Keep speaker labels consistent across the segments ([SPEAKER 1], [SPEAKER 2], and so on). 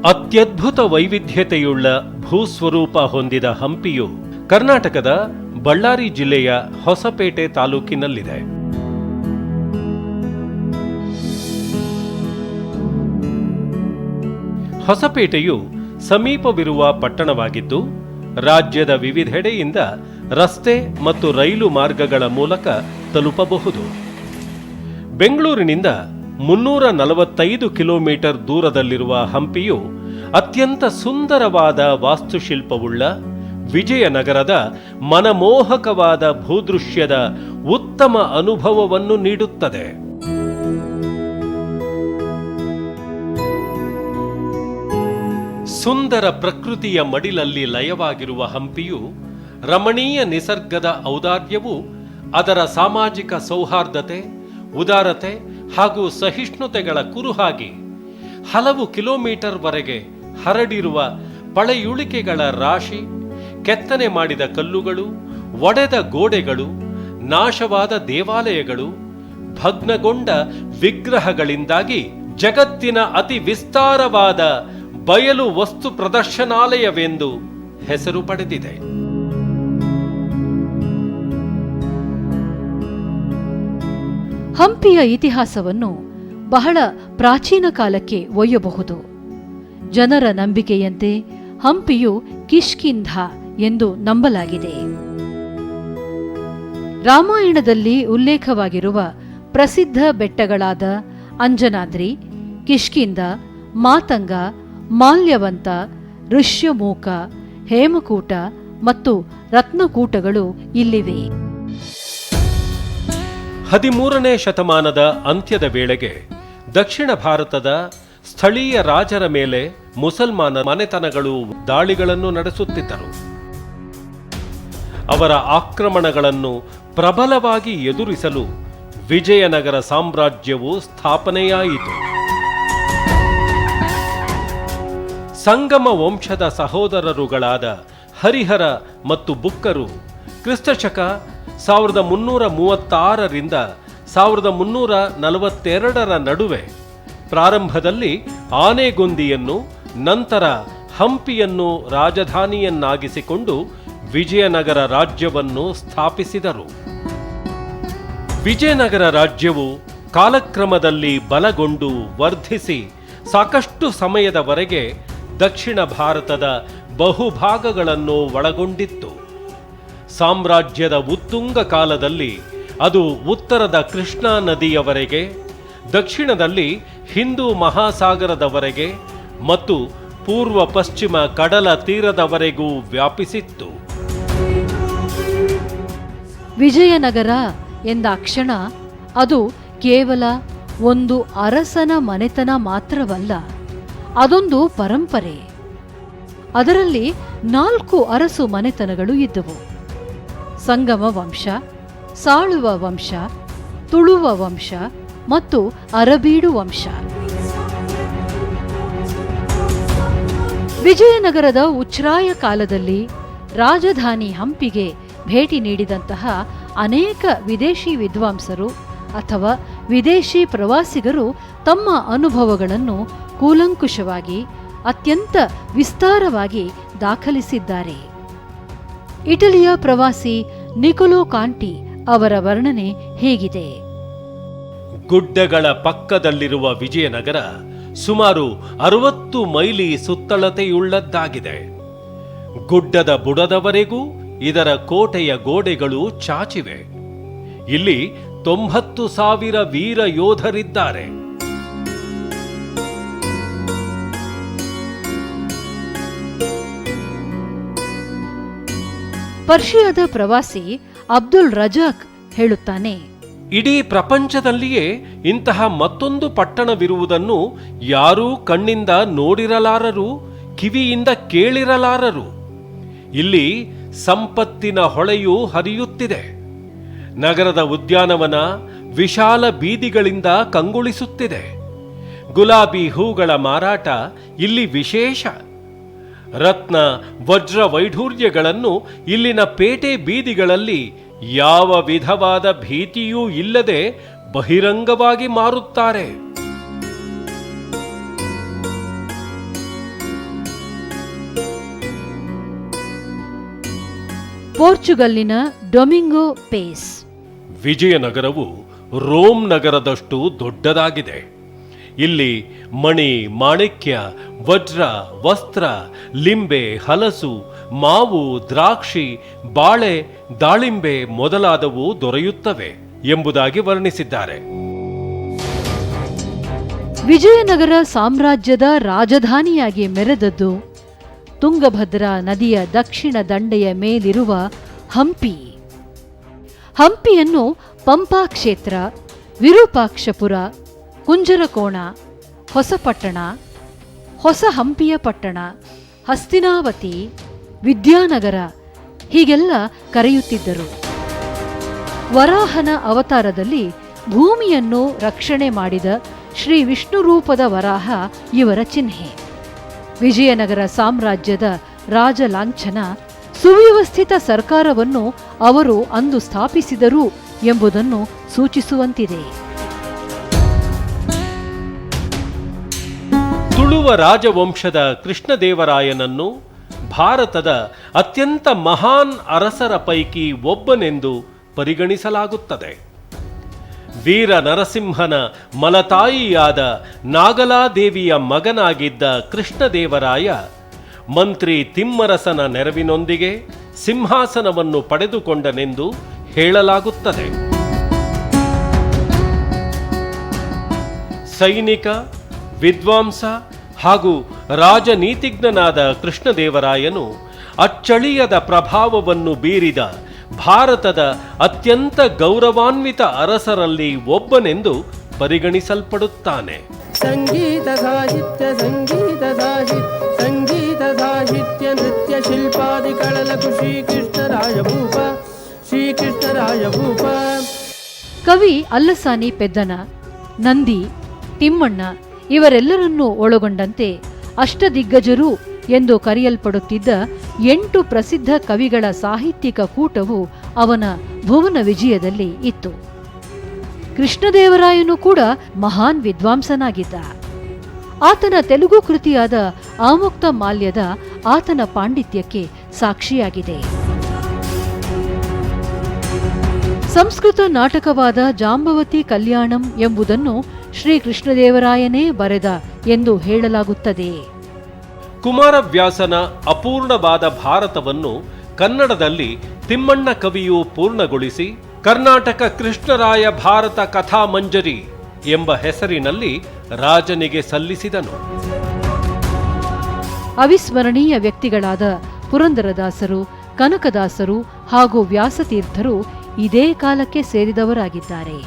[SPEAKER 1] ಅತ್ಯದ್ಭುತ ವೈವಿಧ್ಯತೆಯುಳ್ಳ ಭೂಸ್ವರೂಪ ಹೊಂದಿದ ಹಂಪಿಯು ಕರ್ನಾಟಕದ ಬಳ್ಳಾರಿ ಜಿಲ್ಲೆಯ ಹೊಸಪೇಟೆ ತಾಲೂಕಿನಲ್ಲಿದೆ. ಹೊಸಪೇಟೆಯು ಸಮೀಪವಿರುವ ಪಟ್ಟಣವಾಗಿದ್ದು, ರಾಜ್ಯದ ವಿವಿಧೆಡೆಯಿಂದ ರಸ್ತೆ ಮತ್ತು ರೈಲು ಮಾರ್ಗಗಳ ಮೂಲಕ ತಲುಪಬಹುದು. ಬೆಂಗಳೂರಿನಿಂದ 345 ಕಿಲೋಮೀಟರ್ ದೂರದಲ್ಲಿರುವ ಹಂಪಿಯು ಅತ್ಯಂತ ಸುಂದರವಾದ ವಾಸ್ತುಶಿಲ್ಪವುಳ್ಳ ವಿಜಯನಗರದ ಮನಮೋಹಕವಾದ ಭೂದೃಶ್ಯದ ಉತ್ತಮ ಅನುಭವವನ್ನು ನೀಡುತ್ತದೆ. ಸುಂದರ ಪ್ರಕೃತಿಯ ಮಡಿಲಲ್ಲಿ ಲಯವಾಗಿರುವ ಹಂಪಿಯು ರಮಣೀಯ ನಿಸರ್ಗದ ಔದಾರ್ಯವು ಅದರ ಸಾಮಾಜಿಕ ಸೌಹಾರ್ದತೆ, ಉದಾರತೆ ಹಾಗೂ ಸಹಿಷ್ಣುತೆಗಳ ಕುರುಹಾಗಿ ಹಲವು ಕಿಲೋಮೀಟರ್ವರೆಗೆ ಹರಡಿರುವ ಪಳೆಯುಳಿಕೆಗಳ ರಾಶಿ, ಕೆತ್ತನೆ ಮಾಡಿದ ಕಲ್ಲುಗಳು, ಒಡೆದ ಗೋಡೆಗಳು, ನಾಶವಾದ ದೇವಾಲಯಗಳು, ಭಗ್ನಗೊಂಡ ವಿಗ್ರಹಗಳಿಂದಾಗಿ ಜಗತ್ತಿನ ಅತಿ ವಿಸ್ತಾರವಾದ ಬಯಲು ವಸ್ತು ಪ್ರದರ್ಶನಾಲಯವೆಂದು ಹೆಸರು ಪಡೆದಿದೆ.
[SPEAKER 2] ಹಂಪಿಯ ಇತಿಹಾಸವನ್ನು ಬಹಳ ಪ್ರಾಚೀನ ಕಾಲಕ್ಕೆ ಒಯ್ಯಬಹುದು. ಜನರ ನಂಬಿಕೆಯಂತೆ ಹಂಪಿಯು ಕಿಷ್ಕಿಂಧ ಎಂದು ನಂಬಲಾಗಿದೆ. ರಾಮಾಯಣದಲ್ಲಿ ಉಲ್ಲೇಖವಾಗಿರುವ ಪ್ರಸಿದ್ಧ ಬೆಟ್ಟಗಳಾದ ಅಂಜನಾದ್ರಿ, ಕಿಷ್ಕಿಂಧ, ಮಾತಂಗ, ಮಾಲ್ಯವಂತ, ಋಷ್ಯಮೂಕ, ಹೇಮಕೂಟ ಮತ್ತು ರತ್ನಕೂಟಗಳು ಇಲ್ಲಿವೆ.
[SPEAKER 1] 13ನೇ ಶತಮಾನದ ಅಂತ್ಯದ ವೇಳೆಗೆ ದಕ್ಷಿಣ ಭಾರತದ ಸ್ಥಳೀಯ ರಾಜರ ಮೇಲೆ ಮುಸಲ್ಮಾನ ಮನೆತನಗಳು ದಾಳಿಗಳನ್ನು ನಡೆಸುತ್ತಿದ್ದರು. ಅವರ ಆಕ್ರಮಣಗಳನ್ನು ಪ್ರಬಲವಾಗಿ ಎದುರಿಸಲು ವಿಜಯನಗರ ಸಾಮ್ರಾಜ್ಯವು ಸ್ಥಾಪನೆಯಾಯಿತು. ಸಂಗಮ ವಂಶದ ಸಹೋದರರುಗಳಾದ ಹರಿಹರ ಮತ್ತು ಬುಕ್ಕರು ಕ್ರಿಸ್ತಶಕ 1336ರಿಂದ 1342ರ ನಡುವೆ ಪ್ರಾರಂಭದಲ್ಲಿ ಆನೆಗೊಂದಿಯನ್ನು, ನಂತರ ಹಂಪಿಯನ್ನು ರಾಜಧಾನಿಯನ್ನಾಗಿಸಿಕೊಂಡು ವಿಜಯನಗರ ರಾಜ್ಯವನ್ನು ಸ್ಥಾಪಿಸಿದರು. ವಿಜಯನಗರ ರಾಜ್ಯವು ಕಾಲಕ್ರಮದಲ್ಲಿ ಬಲಗೊಂಡು ವರ್ಧಿಸಿ ಸಾಕಷ್ಟು ಸಮಯದವರೆಗೆ ದಕ್ಷಿಣ ಭಾರತದ ಬಹುಭಾಗಗಳನ್ನು ಒಳಗೊಂಡಿತ್ತು. ಸಾಮ್ರಾಜ್ಯದ ಉತ್ತುಂಗ ಕಾಲದಲ್ಲಿ ಅದು ಉತ್ತರದ ಕೃಷ್ಣಾ ನದಿಯವರೆಗೆ, ದಕ್ಷಿಣದಲ್ಲಿ ಹಿಂದೂ ಮಹಾಸಾಗರದವರೆಗೆ ಮತ್ತು ಪೂರ್ವ ಪಶ್ಚಿಮ ಕಡಲ ತೀರದವರೆಗೂ ವ್ಯಾಪಿಸಿತ್ತು.
[SPEAKER 2] ವಿಜಯನಗರ ಎಂದಾಕ್ಷಣ ಅದು ಕೇವಲ ಒಂದು ಅರಸನ ಮನೆತನ ಮಾತ್ರವಲ್ಲ, ಅದೊಂದು ಪರಂಪರೆ. ಅದರಲ್ಲಿ 4 ಅರಸು ಮನೆತನಗಳು ಇದ್ದವು: ಸಂಗಮ ವಂಶ, ಸಾಳುವ ವಂಶ, ತುಳುವ ವಂಶ ಮತ್ತು ಅರಬೀಡು ವಂಶ. ವಿಜಯನಗರದ ಉಚ್ಛ್ರಾಯ ಕಾಲದಲ್ಲಿ ರಾಜಧಾನಿ ಹಂಪಿಗೆ ಭೇಟಿ ನೀಡಿದಂತಹ ಅನೇಕ ವಿದೇಶಿ ವಿದ್ವಾಂಸರು ಅಥವಾ ವಿದೇಶಿ ಪ್ರವಾಸಿಗರು ತಮ್ಮ ಅನುಭವಗಳನ್ನು ಕೂಲಂಕುಷವಾಗಿ, ಅತ್ಯಂತ ವಿಸ್ತಾರವಾಗಿ ದಾಖಲಿಸಿದ್ದಾರೆ. ಇಟಲಿಯ ಪ್ರವಾಸಿ ನಿಕೊಲೋ ಕಾಂಟಿ ಅವರ ವರ್ಣನೆ ಹೇಗಿದೆ:
[SPEAKER 1] ಗುಡ್ಡಗಳ ಪಕ್ಕದಲ್ಲಿರುವ ವಿಜಯನಗರ ಸುಮಾರು 60 ಮೈಲಿ ಸುತ್ತಳತೆಯುಳ್ಳದ್ದಾಗಿದೆ. ಗುಡ್ಡದ ಬುಡದವರೆಗೂ ಇದರ ಕೋಟೆಯ ಗೋಡೆಗಳು ಚಾಚಿವೆ. ಇಲ್ಲಿ 90,000 ವೀರ ಯೋಧರಿದ್ದಾರೆ.
[SPEAKER 2] ಪರ್ಷಿಯಾದ ಪ್ರವಾಸಿ ಅಬ್ದುಲ್ ರಜಾಕ್ ಹೇಳುತ್ತಾನೆ,
[SPEAKER 1] ಇಡೀ ಪ್ರಪಂಚದಲ್ಲಿಯೇ ಇಂತಹ ಮತ್ತೊಂದು ಪಟ್ಟಣವಿರುವುದನ್ನು ಯಾರೂ ಕಣ್ಣಿಂದ ನೋಡಿರಲಾರರು, ಕಿವಿಯಿಂದ ಕೇಳಿರಲಾರರು. ಇಲ್ಲಿ ಸಂಪತ್ತಿನ ಹೊಳೆಯು ಹರಿಯುತ್ತಿದೆ. ನಗರದ ಉದ್ಯಾನವನ ವಿಶಾಲ ಬೀದಿಗಳಿಂದ ಕಂಗೊಳಿಸುತ್ತಿದೆ. ಗುಲಾಬಿ ಹೂಗಳ ಮಾರಾಟ ಇಲ್ಲಿ ವಿಶೇಷ. ರತ್ನ ವಜ್ರ ವೈಢೂರ್ಯಗಳನ್ನು ಇಲ್ಲಿನ ಪೇಟೆ ಬೀದಿಗಳಲ್ಲಿ ಯಾವ ವಿಧವಾದ ಭೀತಿಯೂ ಇಲ್ಲದೆ ಬಹಿರಂಗವಾಗಿ ಮಾರುತ್ತಾರೆ.
[SPEAKER 2] ಪೋರ್ಚುಗಲ್ಲಿನ ಡೊಮಿಂಗೋ ಪೇಸ್.
[SPEAKER 1] ವಿಜಯನಗರವು ರೋಮ್ ನಗರದಷ್ಟು ದೊಡ್ಡದಾಗಿದೆ. ಇಲ್ಲಿ ಮಣಿ, ಮಾಣಿಕ್ಯ, ವಜ್ರ, ವಸ್ತ್ರ, ಲಿಂಬೆ, ಹಲಸು, ಮಾವು, ದ್ರಾಕ್ಷಿ, ಬಾಳೆ, ದಾಳಿಂಬೆ ಮೊದಲಾದವು ದೊರೆಯುತ್ತವೆ ಎಂಬುದಾಗಿ ವರ್ಣಿಸಿದ್ದಾರೆ.
[SPEAKER 2] ವಿಜಯನಗರ ಸಾಮ್ರಾಜ್ಯದ ರಾಜಧಾನಿಯಾಗಿ ಮೆರೆದದ್ದು ತುಂಗಭದ್ರಾ ನದಿಯ ದಕ್ಷಿಣ ದಂಡೆಯ ಮೇಲಿರುವ ಹಂಪಿ. ಹಂಪಿಯನ್ನು ಪಂಪಾ ಕ್ಷೇತ್ರ, ವಿರೂಪಾಕ್ಷಪುರ, ಕುಂಜರಕೋಣ, ಹೊಸಪಟ್ಟಣ, ಹೊಸ ಹಂಪಿಯ ಪಟ್ಟಣ, ಹಸ್ತಿನಾವತಿ, ವಿದ್ಯಾನಗರ ಹೀಗೆಲ್ಲ ಕರೆಯುತ್ತಿದ್ದರು. ವರಾಹನ ಅವತಾರದಲ್ಲಿ ಭೂಮಿಯನ್ನು ರಕ್ಷಣೆ ಮಾಡಿದ ಶ್ರೀ ವಿಷ್ಣು ರೂಪದ ವರಾಹ ಇವರ ಚಿಹ್ನೆ. ವಿಜಯನಗರ ಸಾಮ್ರಾಜ್ಯದ ರಾಜ ಲಾಂಛನ, ಸುವ್ಯವಸ್ಥಿತ ಸರ್ಕಾರವನ್ನು ಅವರು ಅಂದು ಸ್ಥಾಪಿಸಿದರು ಎಂಬುದನ್ನು ಸೂಚಿಸುವಂತಿದೆ.
[SPEAKER 1] ತುಳುವ ರಾಜವಂಶದ ಕೃಷ್ಣದೇವರಾಯನನ್ನು ಭಾರತದ ಅತ್ಯಂತ ಮಹಾನ್ ಅರಸರ ಪೈಕಿ ಒಬ್ಬನೆಂದು ಪರಿಗಣಿಸಲಾಗುತ್ತದೆ. ವೀರ ನರಸಿಂಹನ ಮಲತಾಯಿಯಾದ ನಾಗಲಾದೇವಿಯ ಮಗನಾಗಿದ್ದ ಕೃಷ್ಣದೇವರಾಯ ಮಂತ್ರಿ ತಿಮ್ಮರಸನ ನೆರವಿನೊಂದಿಗೆ ಸಿಂಹಾಸನವನ್ನು ಪಡೆದುಕೊಂಡನೆಂದು ಹೇಳಲಾಗುತ್ತದೆ. ಸೈನಿಕ, ವಿದ್ವಾಂಸ ಹಾಗೂ ರಾಜನೀತಿಜ್ಞನಾದ ಕೃಷ್ಣದೇವರಾಯನು ಅಚ್ಚಳಿಯದ ಪ್ರಭಾವವನ್ನು ಬೀರಿದ ಭಾರತದ ಅತ್ಯಂತ ಗೌರವಾನ್ವಿತ ಅರಸರಲ್ಲಿ ಒಬ್ಬನೆಂದು ಪರಿಗಣಿಸಲ್ಪಡುತ್ತಾನೆ.
[SPEAKER 3] ಸಂಗೀತ ಸಾಹಿತ್ಯ ಸಂಗೀತ ಸಾಹಿತ್ಯ ಸಂಗೀತ ಸಾಹಿತ್ಯ ನೃತ್ಯ ಶಿಲ್ಪಾದಿ ಕಳಲಕು ಶ್ರೀಕೃಷ್ಣರಾಯ ಭೂಪ ಶ್ರೀಕೃಷ್ಣರಾಯ ಭೂಪ.
[SPEAKER 2] ಕವಿ ಅಲ್ಲಸಾನಿ ಪೆದ್ದನ, ನಂದಿ, ತಿಮ್ಮಣ್ಣ ಇವರೆಲ್ಲರನ್ನೂ ಒಳಗೊಂಡಂತೆ ಅಷ್ಟದಿಗ್ಗಜರು ಎಂದು ಕರೆಯಲ್ಪಡುತ್ತಿದ್ದ 8 ಪ್ರಸಿದ್ಧ ಕವಿಗಳ ಸಾಹಿತ್ಯಿಕ ಕೂಟವು ಅವನ ಭುವನ ವಿಜಯದಲ್ಲಿ ಇತ್ತು. ಕೃಷ್ಣದೇವರಾಯನು ಕೂಡ ಮಹಾನ್ ವಿದ್ವಾಂಸನಾಗಿದ್ದ. ಆತನ ತೆಲುಗು ಕೃತಿಯಾದ ಆಮುಕ್ತ ಮಾಲ್ಯದ ಆತನ ಪಾಂಡಿತ್ಯಕ್ಕೆ ಸಾಕ್ಷಿಯಾಗಿದೆ. ಸಂಸ್ಕೃತ ನಾಟಕವಾದ ಜಾಂಬವತಿ ಕಲ್ಯಾಣಂ ಎಂಬುದನ್ನು ಶ್ರೀ ಕೃಷ್ಣದೇವರಾಯನೇ ಬರೆದ ಎಂದು ಹೇಳಲಾಗುತ್ತದೆ.
[SPEAKER 1] ಕುಮಾರವ್ಯಾಸನ ಅಪೂರ್ಣವಾದ ಭಾರತವನ್ನು ಕನ್ನಡದಲ್ಲಿ ತಿಮ್ಮಣ್ಣ ಕವಿಯು ಪೂರ್ಣಗೊಳಿಸಿ ಕರ್ನಾಟಕ ಕೃಷ್ಣರಾಯ ಭಾರತ ಕಥಾಮಂಜರಿ ಎಂಬ ಹೆಸರಿನಲ್ಲಿ ರಾಜನಿಗೆ ಸಲ್ಲಿಸಿದನು.
[SPEAKER 2] ಅವಿಸ್ಮರಣೀಯ ವ್ಯಕ್ತಿಗಳಾದ ಪುರಂದರದಾಸರು, ಕನಕದಾಸರು ಹಾಗೂ ವ್ಯಾಸತೀರ್ಥರು ಇದೇ ಕಾಲಕ್ಕೆ ಸೇರಿದವರಾಗಿದ್ದಾರೆ.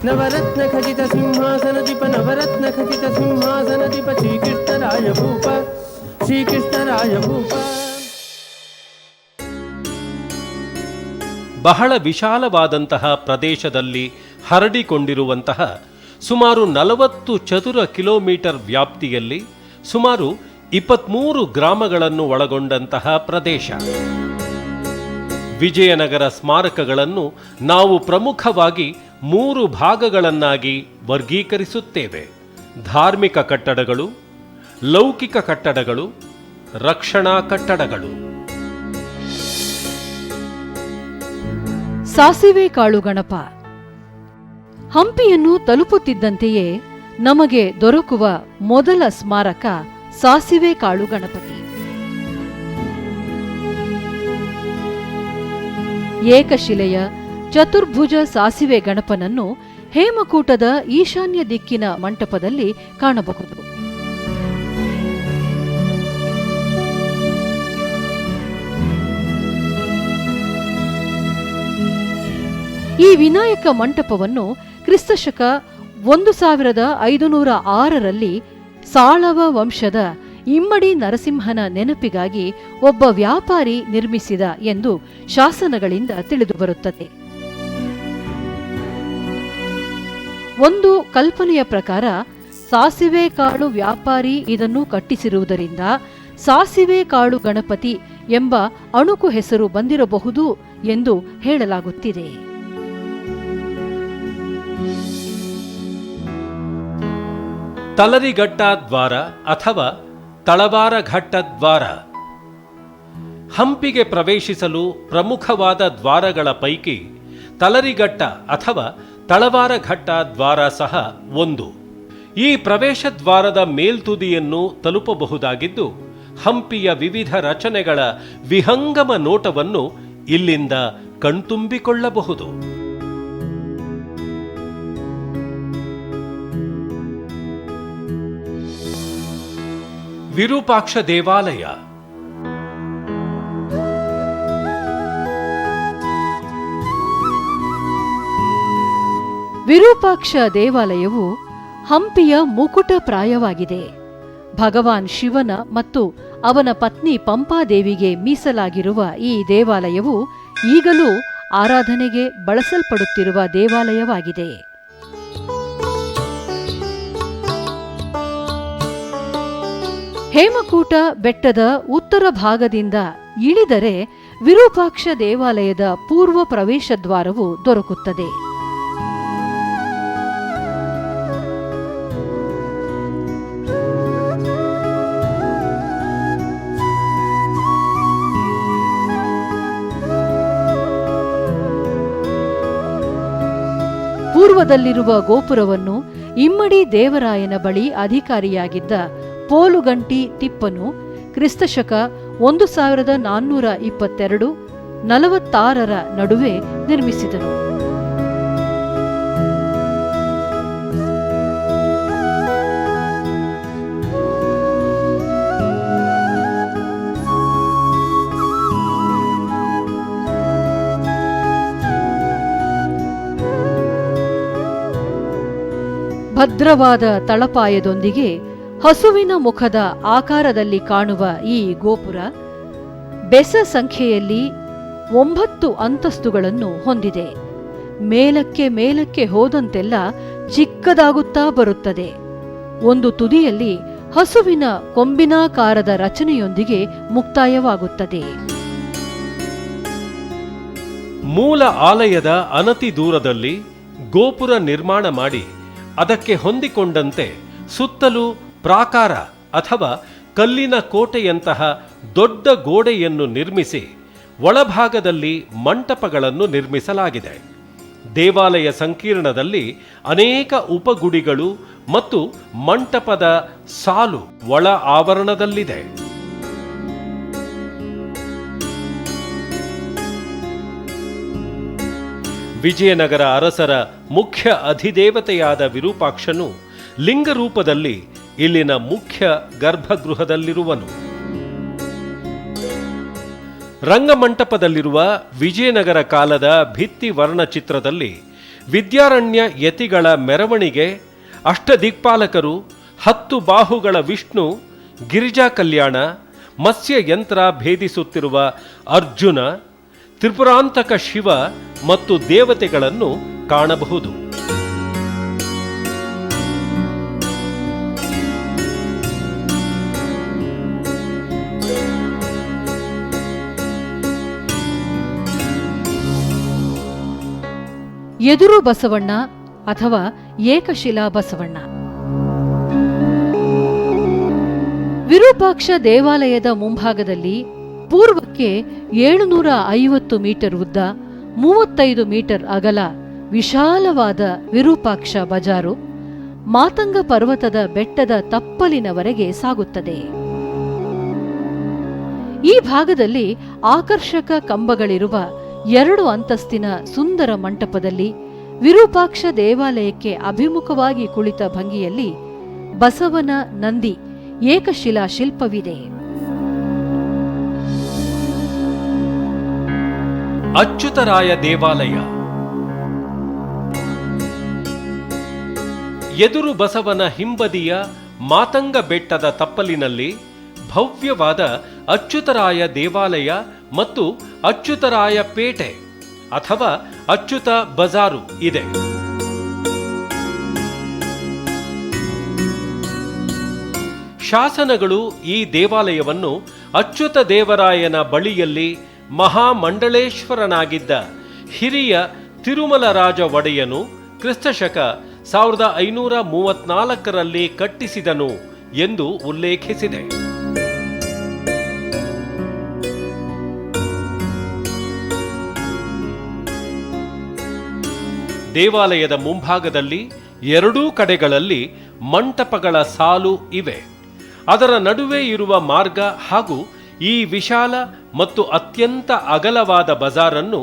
[SPEAKER 3] ನವರತ್ನ ಖಚಿತ ಸಿಂಹಾಸನ ದೀಪ ನವರತ್ನ ಖಚಿತ ಸಿಂಹಾಸನ ದೀಪ ಶ್ರೀಕೃಷ್ಣರಾಯ ಭೂಪ ಶ್ರೀಕೃಷ್ಣರಾಯ ಭೂಪ.
[SPEAKER 1] ಬಹಳ ವಿಶಾಲವಾದಂತಹ ಪ್ರದೇಶದಲ್ಲಿ ಹರಡಿಕೊಂಡಿರುವಂತಹ ಸುಮಾರು 40 ಚದುರ ಕಿಲೋಮೀಟರ್ ವ್ಯಾಪ್ತಿಯಲ್ಲಿ ಸುಮಾರು 23 ಗ್ರಾಮಗಳನ್ನು ಒಳಗೊಂಡಂತಹ ಪ್ರದೇಶ. ವಿಜಯನಗರ ಸ್ಮಾರಕಗಳನ್ನು ನಾವು ಪ್ರಮುಖವಾಗಿ 3 ಭಾಗಗಳನ್ನಾಗಿ ವರ್ಗೀಕರಿಸುತ್ತೇವೆ: ಧಾರ್ಮಿಕ ಕಟ್ಟಡಗಳು, ಲೌಕಿಕ ಕಟ್ಟಡಗಳು, ರಕ್ಷಣಾ ಕಟ್ಟಡಗಳು.
[SPEAKER 2] ಸಾಸಿವೆ ಕಾಳು ಗಣಪ. ಹಂಪಿಯನ್ನು ತಲುಪುತ್ತಿದ್ದಂತೆಯೇ ನಮಗೆ ದೊರಕುವ ಮೊದಲ ಸ್ಮಾರಕ ಸಾಸಿವೆ ಕಾಳು ಗಣಪತಿ. ಏಕಶಿಲೆಯ ಚತುರ್ಭುಜ ಸಾಸಿವೆ ಗಣಪನನ್ನು ಹೇಮಕೂಟದ ಈಶಾನ್ಯ ದಿಕ್ಕಿನ ಮಂಟಪದಲ್ಲಿ ಕಾಣಬಹುದು. ಈ ವಿನಾಯಕ ಮಂಟಪವನ್ನು ಕ್ರಿಸ್ತಶಕ 1506ರಲ್ಲಿ ಸಾಳವ ವಂಶದ ಇಮ್ಮಡಿ ನರಸಿಂಹನ ನೆನಪಿಗಾಗಿ ಒಬ್ಬ ವ್ಯಾಪಾರಿ ನಿರ್ಮಿಸಿದ ಎಂದು ಶಾಸನಗಳಿಂದ ತಿಳಿದುಬರುತ್ತದೆ. ಒಂದು ಕಲ್ಪನೆಯ ಪ್ರಕಾರ ಸಾಸಿವೆ ಕಾಳು ವ್ಯಾಪಾರಿ ಇದನ್ನು ಕಟ್ಟಿಸಿರುವುದರಿಂದ ಸಾಸಿವೆ ಕಾಳು ಗಣಪತಿ ಎಂಬ ಅಣುಕು ಹೆಸರು ಬಂದಿರಬಹುದು ಎಂದು ಹೇಳಲಾಗುತ್ತಿದೆ.
[SPEAKER 1] ತಲರಿಘಟ್ಟ ದ್ವಾರ ಅಥವಾ ತಳವಾರ ಘಟ್ಟ ದ್ವಾರ. ಹಂಪಿಗೆ ಪ್ರವೇಶಿಸಲು ಪ್ರಮುಖವಾದ ದ್ವಾರಗಳ ಪೈಕಿ ತಲರಿಘಟ್ಟ ಅಥವಾ ತಳವಾರಘಟ್ಟ ದ್ವಾರ ಸಹ ಒಂದು. ಈ ಪ್ರವೇಶ ದ್ವಾರದ ಮೇಲ್ತುದಿಯನ್ನು ತಲುಪಬಹುದಾಗಿದ್ದು, ಹಂಪಿಯ ವಿವಿಧ ರಚನೆಗಳ ವಿಹಂಗಮ ನೋಟವನ್ನು ಇಲ್ಲಿಂದ ಕಣ್ತುಂಬಿಕೊಳ್ಳಬಹುದು. ವಿರೂಪಾಕ್ಷ ದೇವಾಲಯ.
[SPEAKER 2] ವಿರೂಪಾಕ್ಷ ದೇವಾಲಯವು ಹಂಪಿಯ ಮುಕುಟಪ್ರಾಯವಾಗಿದೆ. ಭಗವಾನ್ ಶಿವನ ಮತ್ತು ಅವನ ಪತ್ನಿ ಪಂಪಾದೇವಿಗೆ ಮೀಸಲಾಗಿರುವ ಈ ದೇವಾಲಯವು ಈಗಲೂ ಆರಾಧನೆಗೆ ಬಳಸಲ್ಪಡುತ್ತಿರುವ ದೇವಾಲಯವಾಗಿದೆ. ಹೇಮಕೂಟ ಬೆಟ್ಟದ ಉತ್ತರ ಭಾಗದಿಂದ ಇಳಿದರೆ ವಿರೂಪಾಕ್ಷ ದೇವಾಲಯದ ಪೂರ್ವ ಪ್ರವೇಶ ದ್ವಾರವು ದೊರಕುತ್ತದೆ. ಪೂರ್ವದಲ್ಲಿರುವ ಗೋಪುರವನ್ನು ಇಮ್ಮಡಿ ದೇವರಾಯನ ಬಳಿ ಅಧಿಕಾರಿಯಾಗಿದ್ದ ಪೋಲುಗಂಟಿ ತಿಪ್ಪನು ಕ್ರಿಸ್ತಶಕ 1422-46 ನಡುವೆ ನಿರ್ಮಿಸಿದನು. ಭದ್ರವಾದ ತಳಪಾಯದೊಂದಿಗೆ ಹಸುವಿನ ಮುಖದ ಆಕಾರದಲ್ಲಿ ಕಾಣುವ ಈ ಗೋಪುರ ಬೆಸ ಸಂಖ್ಯೆಯಲ್ಲಿ 9 ಅಂತಸ್ತುಗಳನ್ನು ಹೊಂದಿದೆ. ಮೇಲಕ್ಕೆ ಮೇಲಕ್ಕೆ ಹೋದಂತೆಲ್ಲ ಚಿಕ್ಕದಾಗುತ್ತಾ ಬರುತ್ತದೆ. ಒಂದು ತುದಿಯಲ್ಲಿ ಹಸುವಿನ ಕೊಂಬಿನಾಕಾರದ ರಚನೆಯೊಂದಿಗೆ ಮುಕ್ತಾಯವಾಗುತ್ತದೆ.
[SPEAKER 1] ಮೂಲ ಆಲಯದ ಅನತಿ ದೂರದಲ್ಲಿ ಗೋಪುರ ನಿರ್ಮಾಣ ಮಾಡಿ ಅದಕ್ಕೆ ಹೊಂದಿಕೊಂಡಂತೆ ಸುತ್ತಲೂ ಪ್ರಾಕಾರ ಅಥವಾ ಕಲ್ಲಿನ ಕೋಟೆಯಂತಹ ದೊಡ್ಡ ಗೋಡೆಯನ್ನು ನಿರ್ಮಿಸಿ ಒಳಭಾಗದಲ್ಲಿ ಮಂಟಪಗಳನ್ನು ನಿರ್ಮಿಸಲಾಗಿದೆ. ದೇವಾಲಯ ಸಂಕೀರ್ಣದಲ್ಲಿ ಅನೇಕ ಉಪಗುಡಿಗಳು ಮತ್ತು ಮಂಟಪದ ಸಾಲು ಒಳ ಆವರಣದಲ್ಲಿದೆ. ವಿಜಯನಗರ ಅರಸರ ಮುಖ್ಯ ಅಧಿದೇವತೆಯಾದ ವಿರೂಪಾಕ್ಷನು ಲಿಂಗರೂಪದಲ್ಲಿ ಇಲ್ಲಿನ ಮುಖ್ಯ ಗರ್ಭಗೃಹದಲ್ಲಿರುವನು. ರಂಗಮಂಟಪದಲ್ಲಿರುವ ವಿಜಯನಗರ ಕಾಲದ ಭಿತ್ತಿ ವರ್ಣಚಿತ್ರದಲ್ಲಿ ವಿದ್ಯಾರಣ್ಯ ಯತಿಗಳ ಮೆರವಣಿಗೆ, ಅಷ್ಟದಿಕ್ಪಾಲಕರು, 10 ಬಾಹುಗಳ ವಿಷ್ಣು, ಗಿರಿಜಾ ಕಲ್ಯಾಣ, ಮತ್ಸ್ಯ ಯಂತ್ರ ಭೇದಿಸುತ್ತಿರುವ ಅರ್ಜುನ, ತ್ರಿಪುರಾಂತಕ ಶಿವ ಮತ್ತು ದೇವತೆಗಳನ್ನು ಕಾಣಬಹುದು.
[SPEAKER 2] ಎದುರು ಬಸವಣ್ಣ ಅಥವಾ ಏಕಶಿಲಾ ಬಸವಣ್ಣ. ವಿರೂಪಾಕ್ಷ ದೇವಾಲಯದ ಮುಂಭಾಗದಲ್ಲಿ ಪೂರ್ವಕ್ಕೆ 750 ಮೀಟರ್ ಉದ್ದ, 35 ಮೀಟರ್ ಅಗಲ ವಿಶಾಲವಾದ ವಿರೂಪಾಕ್ಷ ಬಜಾರು ಮಾತಂಗ ಪರ್ವತದ ಬೆಟ್ಟದ ತಪ್ಪಲಿನವರೆಗೆ ಸಾಗುತ್ತದೆ. ಈ ಭಾಗದಲ್ಲಿ ಆಕರ್ಷಕ ಕಂಬಗಳಿರುವ 2 ಅಂತಸ್ತಿನ ಸುಂದರ ಮಂಟಪದಲ್ಲಿ ವಿರೂಪಾಕ್ಷ ದೇವಾಲಯಕ್ಕೆ ಅಭಿಮುಖವಾಗಿ ಕುಳಿತ ಭಂಗಿಯಲ್ಲಿ ಬಸವನ ನಂದಿ ಏಕಶಿಲಾ ಶಿಲ್ಪವಿದೆ.
[SPEAKER 1] ಅಚ್ಯುತರಾಯ ದೇವಾಲಯ. ಎದುರು ಬಸವನ ಹಿಂಬದಿಯ ಮಾತಂಗ ಬೆಟ್ಟದ ತಪ್ಪಲಿನಲ್ಲಿ ಭವ್ಯವಾದ ಅಚ್ಯುತರಾಯ ದೇವಾಲಯ ಮತ್ತು ಅಚ್ಯುತರಾಯ ಪೇಟೆ ಅಥವಾ ಅಚ್ಯುತ ಬಜಾರು ಇದೆ. ಶಾಸನಗಳು ಈ ದೇವಾಲಯವನ್ನು ಅಚ್ಯುತ ದೇವರಾಯನ ಬಳಿಯಲ್ಲಿ ಮಹಾಮಂಡಳೇಶ್ವರನಾಗಿದ್ದ ಹಿರಿಯ ತಿರುಮಲರಾಜ ಒಡೆಯನು ಕ್ರಿಸ್ತಶಕ 1534ರಲ್ಲಿ ಕಟ್ಟಿಸಿದನು ಎಂದು ಉಲ್ಲೇಖಿಸಿದೆ. ದೇವಾಲಯದ ಮುಂಭಾಗದಲ್ಲಿ ಎರಡೂ ಕಡೆಗಳಲ್ಲಿ ಮಂಟಪಗಳ ಸಾಲು ಇವೆ. ಅದರ ನಡುವೆ ಇರುವ ಮಾರ್ಗ ಹಾಗೂ ಈ ವಿಶಾಲ ಮತ್ತು ಅತ್ಯಂತ ಅಗಲವಾದ ಬಜಾರನ್ನು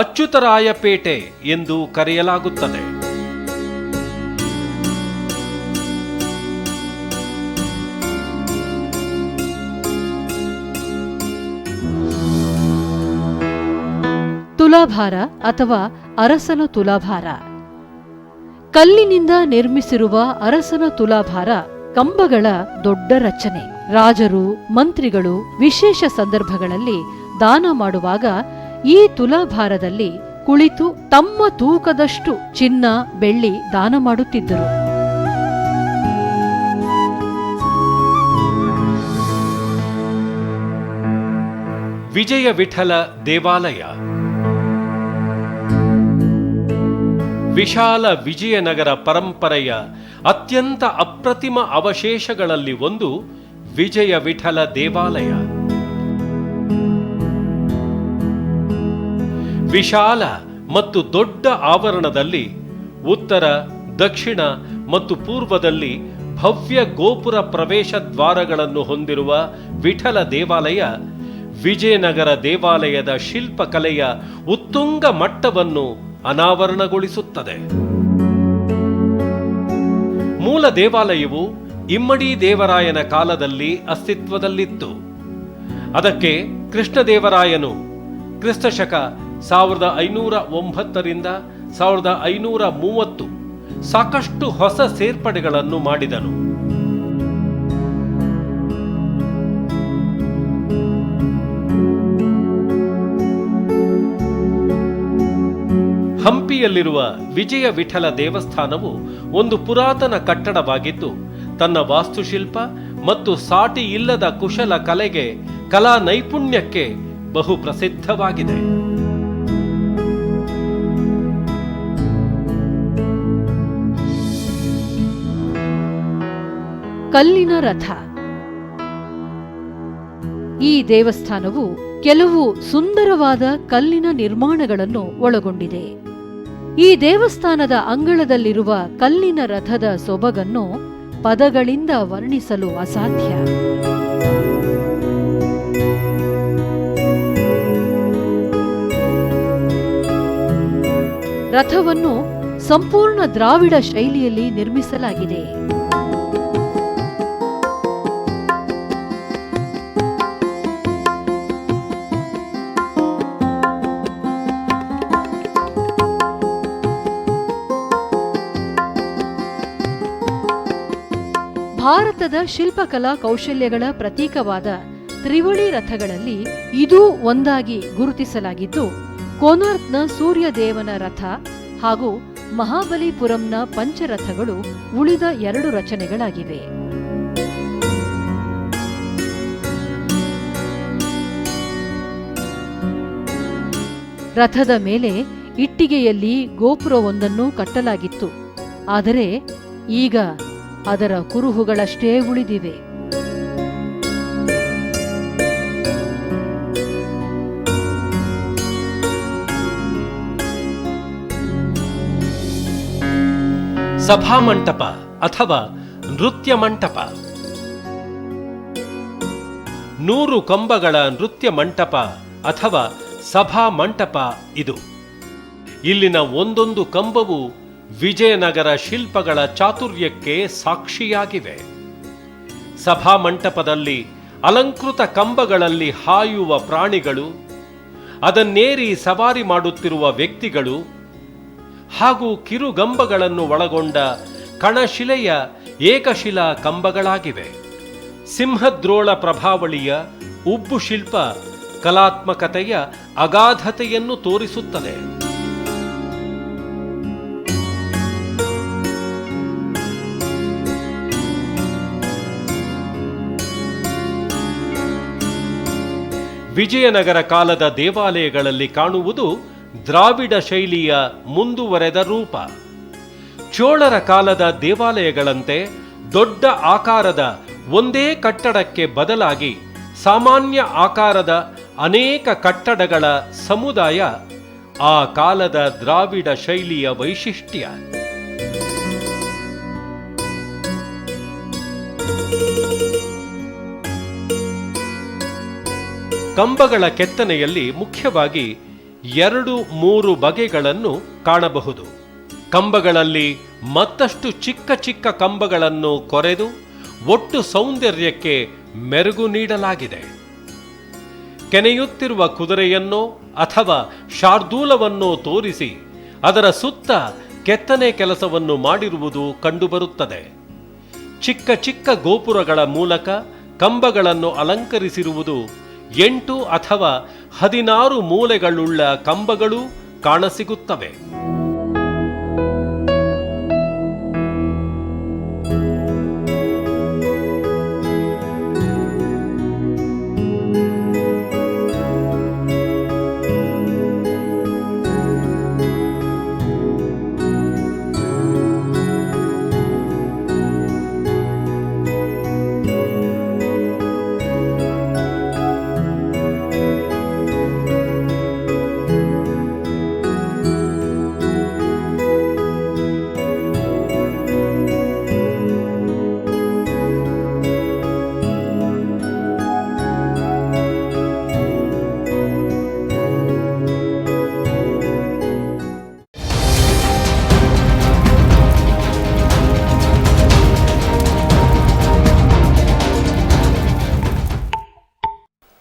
[SPEAKER 1] ಅಚ್ಯುತರಾಯಪೇಟೆ ಎಂದು ಕರೆಯಲಾಗುತ್ತದೆ.
[SPEAKER 2] ತುಲಾಭಾರ ಅಥವಾ ಅರಸನ ತುಲಾಭಾರ. ಕಲ್ಲಿನಿಂದ ನಿರ್ಮಿಸಿರುವ ಅರಸನ ತುಲಾಭಾರ ಕಂಬಗಳ ದೊಡ್ಡ ರಚನೆ. ರಾಜರು, ಮಂತ್ರಿಗಳು ವಿಶೇಷ ಸಂದರ್ಭಗಳಲ್ಲಿ ದಾನ ಮಾಡುವಾಗ ಈ ತುಲಾಭಾರದಲ್ಲಿ ಕುಳಿತು ತಮ್ಮ ತೂಕದಷ್ಟು ಚಿನ್ನ, ಬೆಳ್ಳಿ ದಾನ ಮಾಡುತ್ತಿದ್ದರು.
[SPEAKER 1] ವಿಜಯ ವಿಠಲ ದೇವಾಲಯ. ವಿಶಾಲ ವಿಜಯನಗರ ಪರಂಪರೆಯ ಅತ್ಯಂತ ಅಪ್ರತಿಮ ಅವಶೇಷಗಳಲ್ಲಿ ಒಂದು ವಿಜಯ ವಿಠಲ ದೇವಾಲಯ. ವಿಶಾಲ ಮತ್ತು ದೊಡ್ಡ ಆವರಣದಲ್ಲಿ ಉತ್ತರ, ದಕ್ಷಿಣ ಮತ್ತು ಪೂರ್ವದಲ್ಲಿ ಭವ್ಯ ಗೋಪುರ ಪ್ರವೇಶ ದ್ವಾರಗಳನ್ನು ಹೊಂದಿರುವ ವಿಠಲ ದೇವಾಲಯ ವಿಜಯನಗರ ದೇವಾಲಯದ ಶಿಲ್ಪಕಲೆಯ ಉತ್ತುಂಗ ಮಟ್ಟವನ್ನು ಅನಾವರಣಗೊಳಿಸುತ್ತದೆ. ಮೂಲ ದೇವಾಲಯವು ಇಮ್ಮಡಿ ದೇವರಾಯನ ಕಾಲದಲ್ಲಿ ಅಸ್ತಿತ್ವದಲ್ಲಿತ್ತು. ಅದಕ್ಕೆ ಕೃಷ್ಣದೇವರಾಯನು ಕ್ರಿಸ್ತಶಕ 1509ರಿಂದ 1530 ಸಾಕಷ್ಟು ಹೊಸ ಸೇರ್ಪಡೆಗಳನ್ನು ಮಾಡಿದನು. ಹಂಪಿಯಲ್ಲಿರುವ ವಿಜಯ ವಿಠಲ ದೇವಸ್ಥಾನವು ಒಂದು ಪುರಾತನ ಕಟ್ಟಡವಾಗಿದ್ದು ತನ್ನ ವಾಸ್ತುಶಿಲ್ಪ ಮತ್ತು ಸಾಟಿ ಇಲ್ಲದ ಕುಶಲ ಕಲೆಗೆ, ಕಲಾ ನೈಪುಣ್ಯಕ್ಕೆ ಬಹು ಪ್ರಸಿದ್ಧವಾಗಿದೆ.
[SPEAKER 2] ಕಲ್ಲಿನ ರಥ. ಈ ದೇವಸ್ಥಾನವು ಕೆಲವು ಸುಂದರವಾದ ಕಲ್ಲಿನ ನಿರ್ಮಾಣಗಳನ್ನು ಒಳಗೊಂಡಿದೆ. ಈ ದೇವಸ್ಥಾನದ ಅಂಗಳದಲ್ಲಿರುವ ಕಲ್ಲಿನ ರಥದ ಸೊಬಗನ್ನು ಪದಗಳಿಂದ ವರ್ಣಿಸಲು ಅಸಾಧ್ಯ. ರಥವನ್ನು ಸಂಪೂರ್ಣ ದ್ರಾವಿಡ ಶೈಲಿಯಲ್ಲಿ ನಿರ್ಮಿಸಲಾಗಿದೆ. ಭಾರತದ ಶಿಲ್ಪಕಲಾ ಕೌಶಲ್ಯಗಳ ಪ್ರತೀಕವಾದ ತ್ರಿವಳಿ ರಥಗಳಲ್ಲಿ ಇದೂ ಒಂದಾಗಿ ಗುರುತಿಸಲಾಗಿದ್ದು, ಕೋನಾರ್ಕ್ನ ಸೂರ್ಯದೇವನ ರಥ ಹಾಗೂ ಮಹಾಬಲಿಪುರಂನ ಪಂಚರಥಗಳು ಉಳಿದ 2 ರಚನೆಗಳಾಗಿವೆ. ರಥದ ಮೇಲೆ ಇಟ್ಟಿಗೆಯಲ್ಲಿ ಗೋಪುರವೊಂದನ್ನು ಕಟ್ಟಲಾಗಿತ್ತು. ಆದರೆ ಈಗ ಅದರ ಕುರುಹುಗಳಷ್ಟೇ ಉಳಿದಿವೆ.
[SPEAKER 1] ಸಭಾಮಂಟಪ ಅಥವಾ ನೃತ್ಯ ಮಂಟಪ. 100 ಕಂಬಗಳ ನೃತ್ಯ ಮಂಟಪ ಅಥವಾ ಸಭಾ ಮಂಟಪ ಇದು. ಇಲ್ಲಿನ ಒಂದೊಂದು ಕಂಬವು ವಿಜಯನಗರ ಶಿಲ್ಪಗಳ ಚಾತುರ್ಯಕ್ಕೆ ಸಾಕ್ಷಿಯಾಗಿವೆ. ಸಭಾಮಂಟಪದಲ್ಲಿ ಅಲಂಕೃತ ಕಂಬಗಳಲ್ಲಿ ಹಾಯುವ ಪ್ರಾಣಿಗಳು, ಅದನ್ನೇರಿ ಸವಾರಿ ಮಾಡುತ್ತಿರುವ ವ್ಯಕ್ತಿಗಳು ಹಾಗೂ ಕಿರುಗಂಬಗಳನ್ನು ಒಳಗೊಂಡ ಕಣಶಿಲೆಯ ಏಕಶಿಲಾ ಕಂಬಗಳಾಗಿವೆ. ಸಿಂಹದ್ರೋಳ ಪ್ರಭಾವಳಿಯ ಉಬ್ಬು ಶಿಲ್ಪ ಕಲಾತ್ಮಕತೆಯ ಅಗಾಧತೆಯನ್ನು ತೋರಿಸುತ್ತದೆ. ವಿಜಯನಗರ ಕಾಲದ ದೇವಾಲಯಗಳಲ್ಲಿ ಕಾಣುವುದು ದ್ರಾವಿಡ ಶೈಲಿಯ ಮುಂದುವರೆದ ರೂಪ. ಚೋಳರ ಕಾಲದ ದೇವಾಲಯಗಳಂತೆ ದೊಡ್ಡ ಆಕಾರದ ಒಂದೇ ಕಟ್ಟಡಕ್ಕೆ ಬದಲಾಗಿ ಸಾಮಾನ್ಯ ಆಕಾರದ ಅನೇಕ ಕಟ್ಟಡಗಳ ಸಮುದಾಯ ಆ ಕಾಲದ ದ್ರಾವಿಡ ಶೈಲಿಯ ವೈಶಿಷ್ಟ್ಯ. ಕಂಬಗಳ ಕೆತ್ತನೆಯಲ್ಲಿ ಮುಖ್ಯವಾಗಿ 2-3 ಬಗೆಗಳನ್ನು ಕಾಣಬಹುದು. ಕಂಬಗಳಲ್ಲಿ ಮತ್ತಷ್ಟು ಚಿಕ್ಕ ಚಿಕ್ಕ ಕಂಬಗಳನ್ನು ಕೊರೆದು ಒಟ್ಟು ಸೌಂದರ್ಯಕ್ಕೆ ಮೆರುಗು ನೀಡಲಾಗಿದೆ. ಕೆನೆಯುತ್ತಿರುವ ಕುದುರೆಯನ್ನೋ ಅಥವಾ ಶಾರ್ದೂಲವನ್ನೋ ತೋರಿಸಿ ಅದರ ಸುತ್ತ ಕೆತ್ತನೆ ಕೆಲಸವನ್ನು ಮಾಡಿರುವುದು ಕಂಡುಬರುತ್ತದೆ. ಚಿಕ್ಕ ಚಿಕ್ಕ ಗೋಪುರಗಳ ಮೂಲಕ ಕಂಬಗಳನ್ನು ಅಲಂಕರಿಸಿರುವುದು 8 ಅಥವಾ 16 ಮೂಲೆಗಳುಳ್ಳ ಕಂಬಗಳು ಕಾಣಸಿಗುತ್ತವೆ.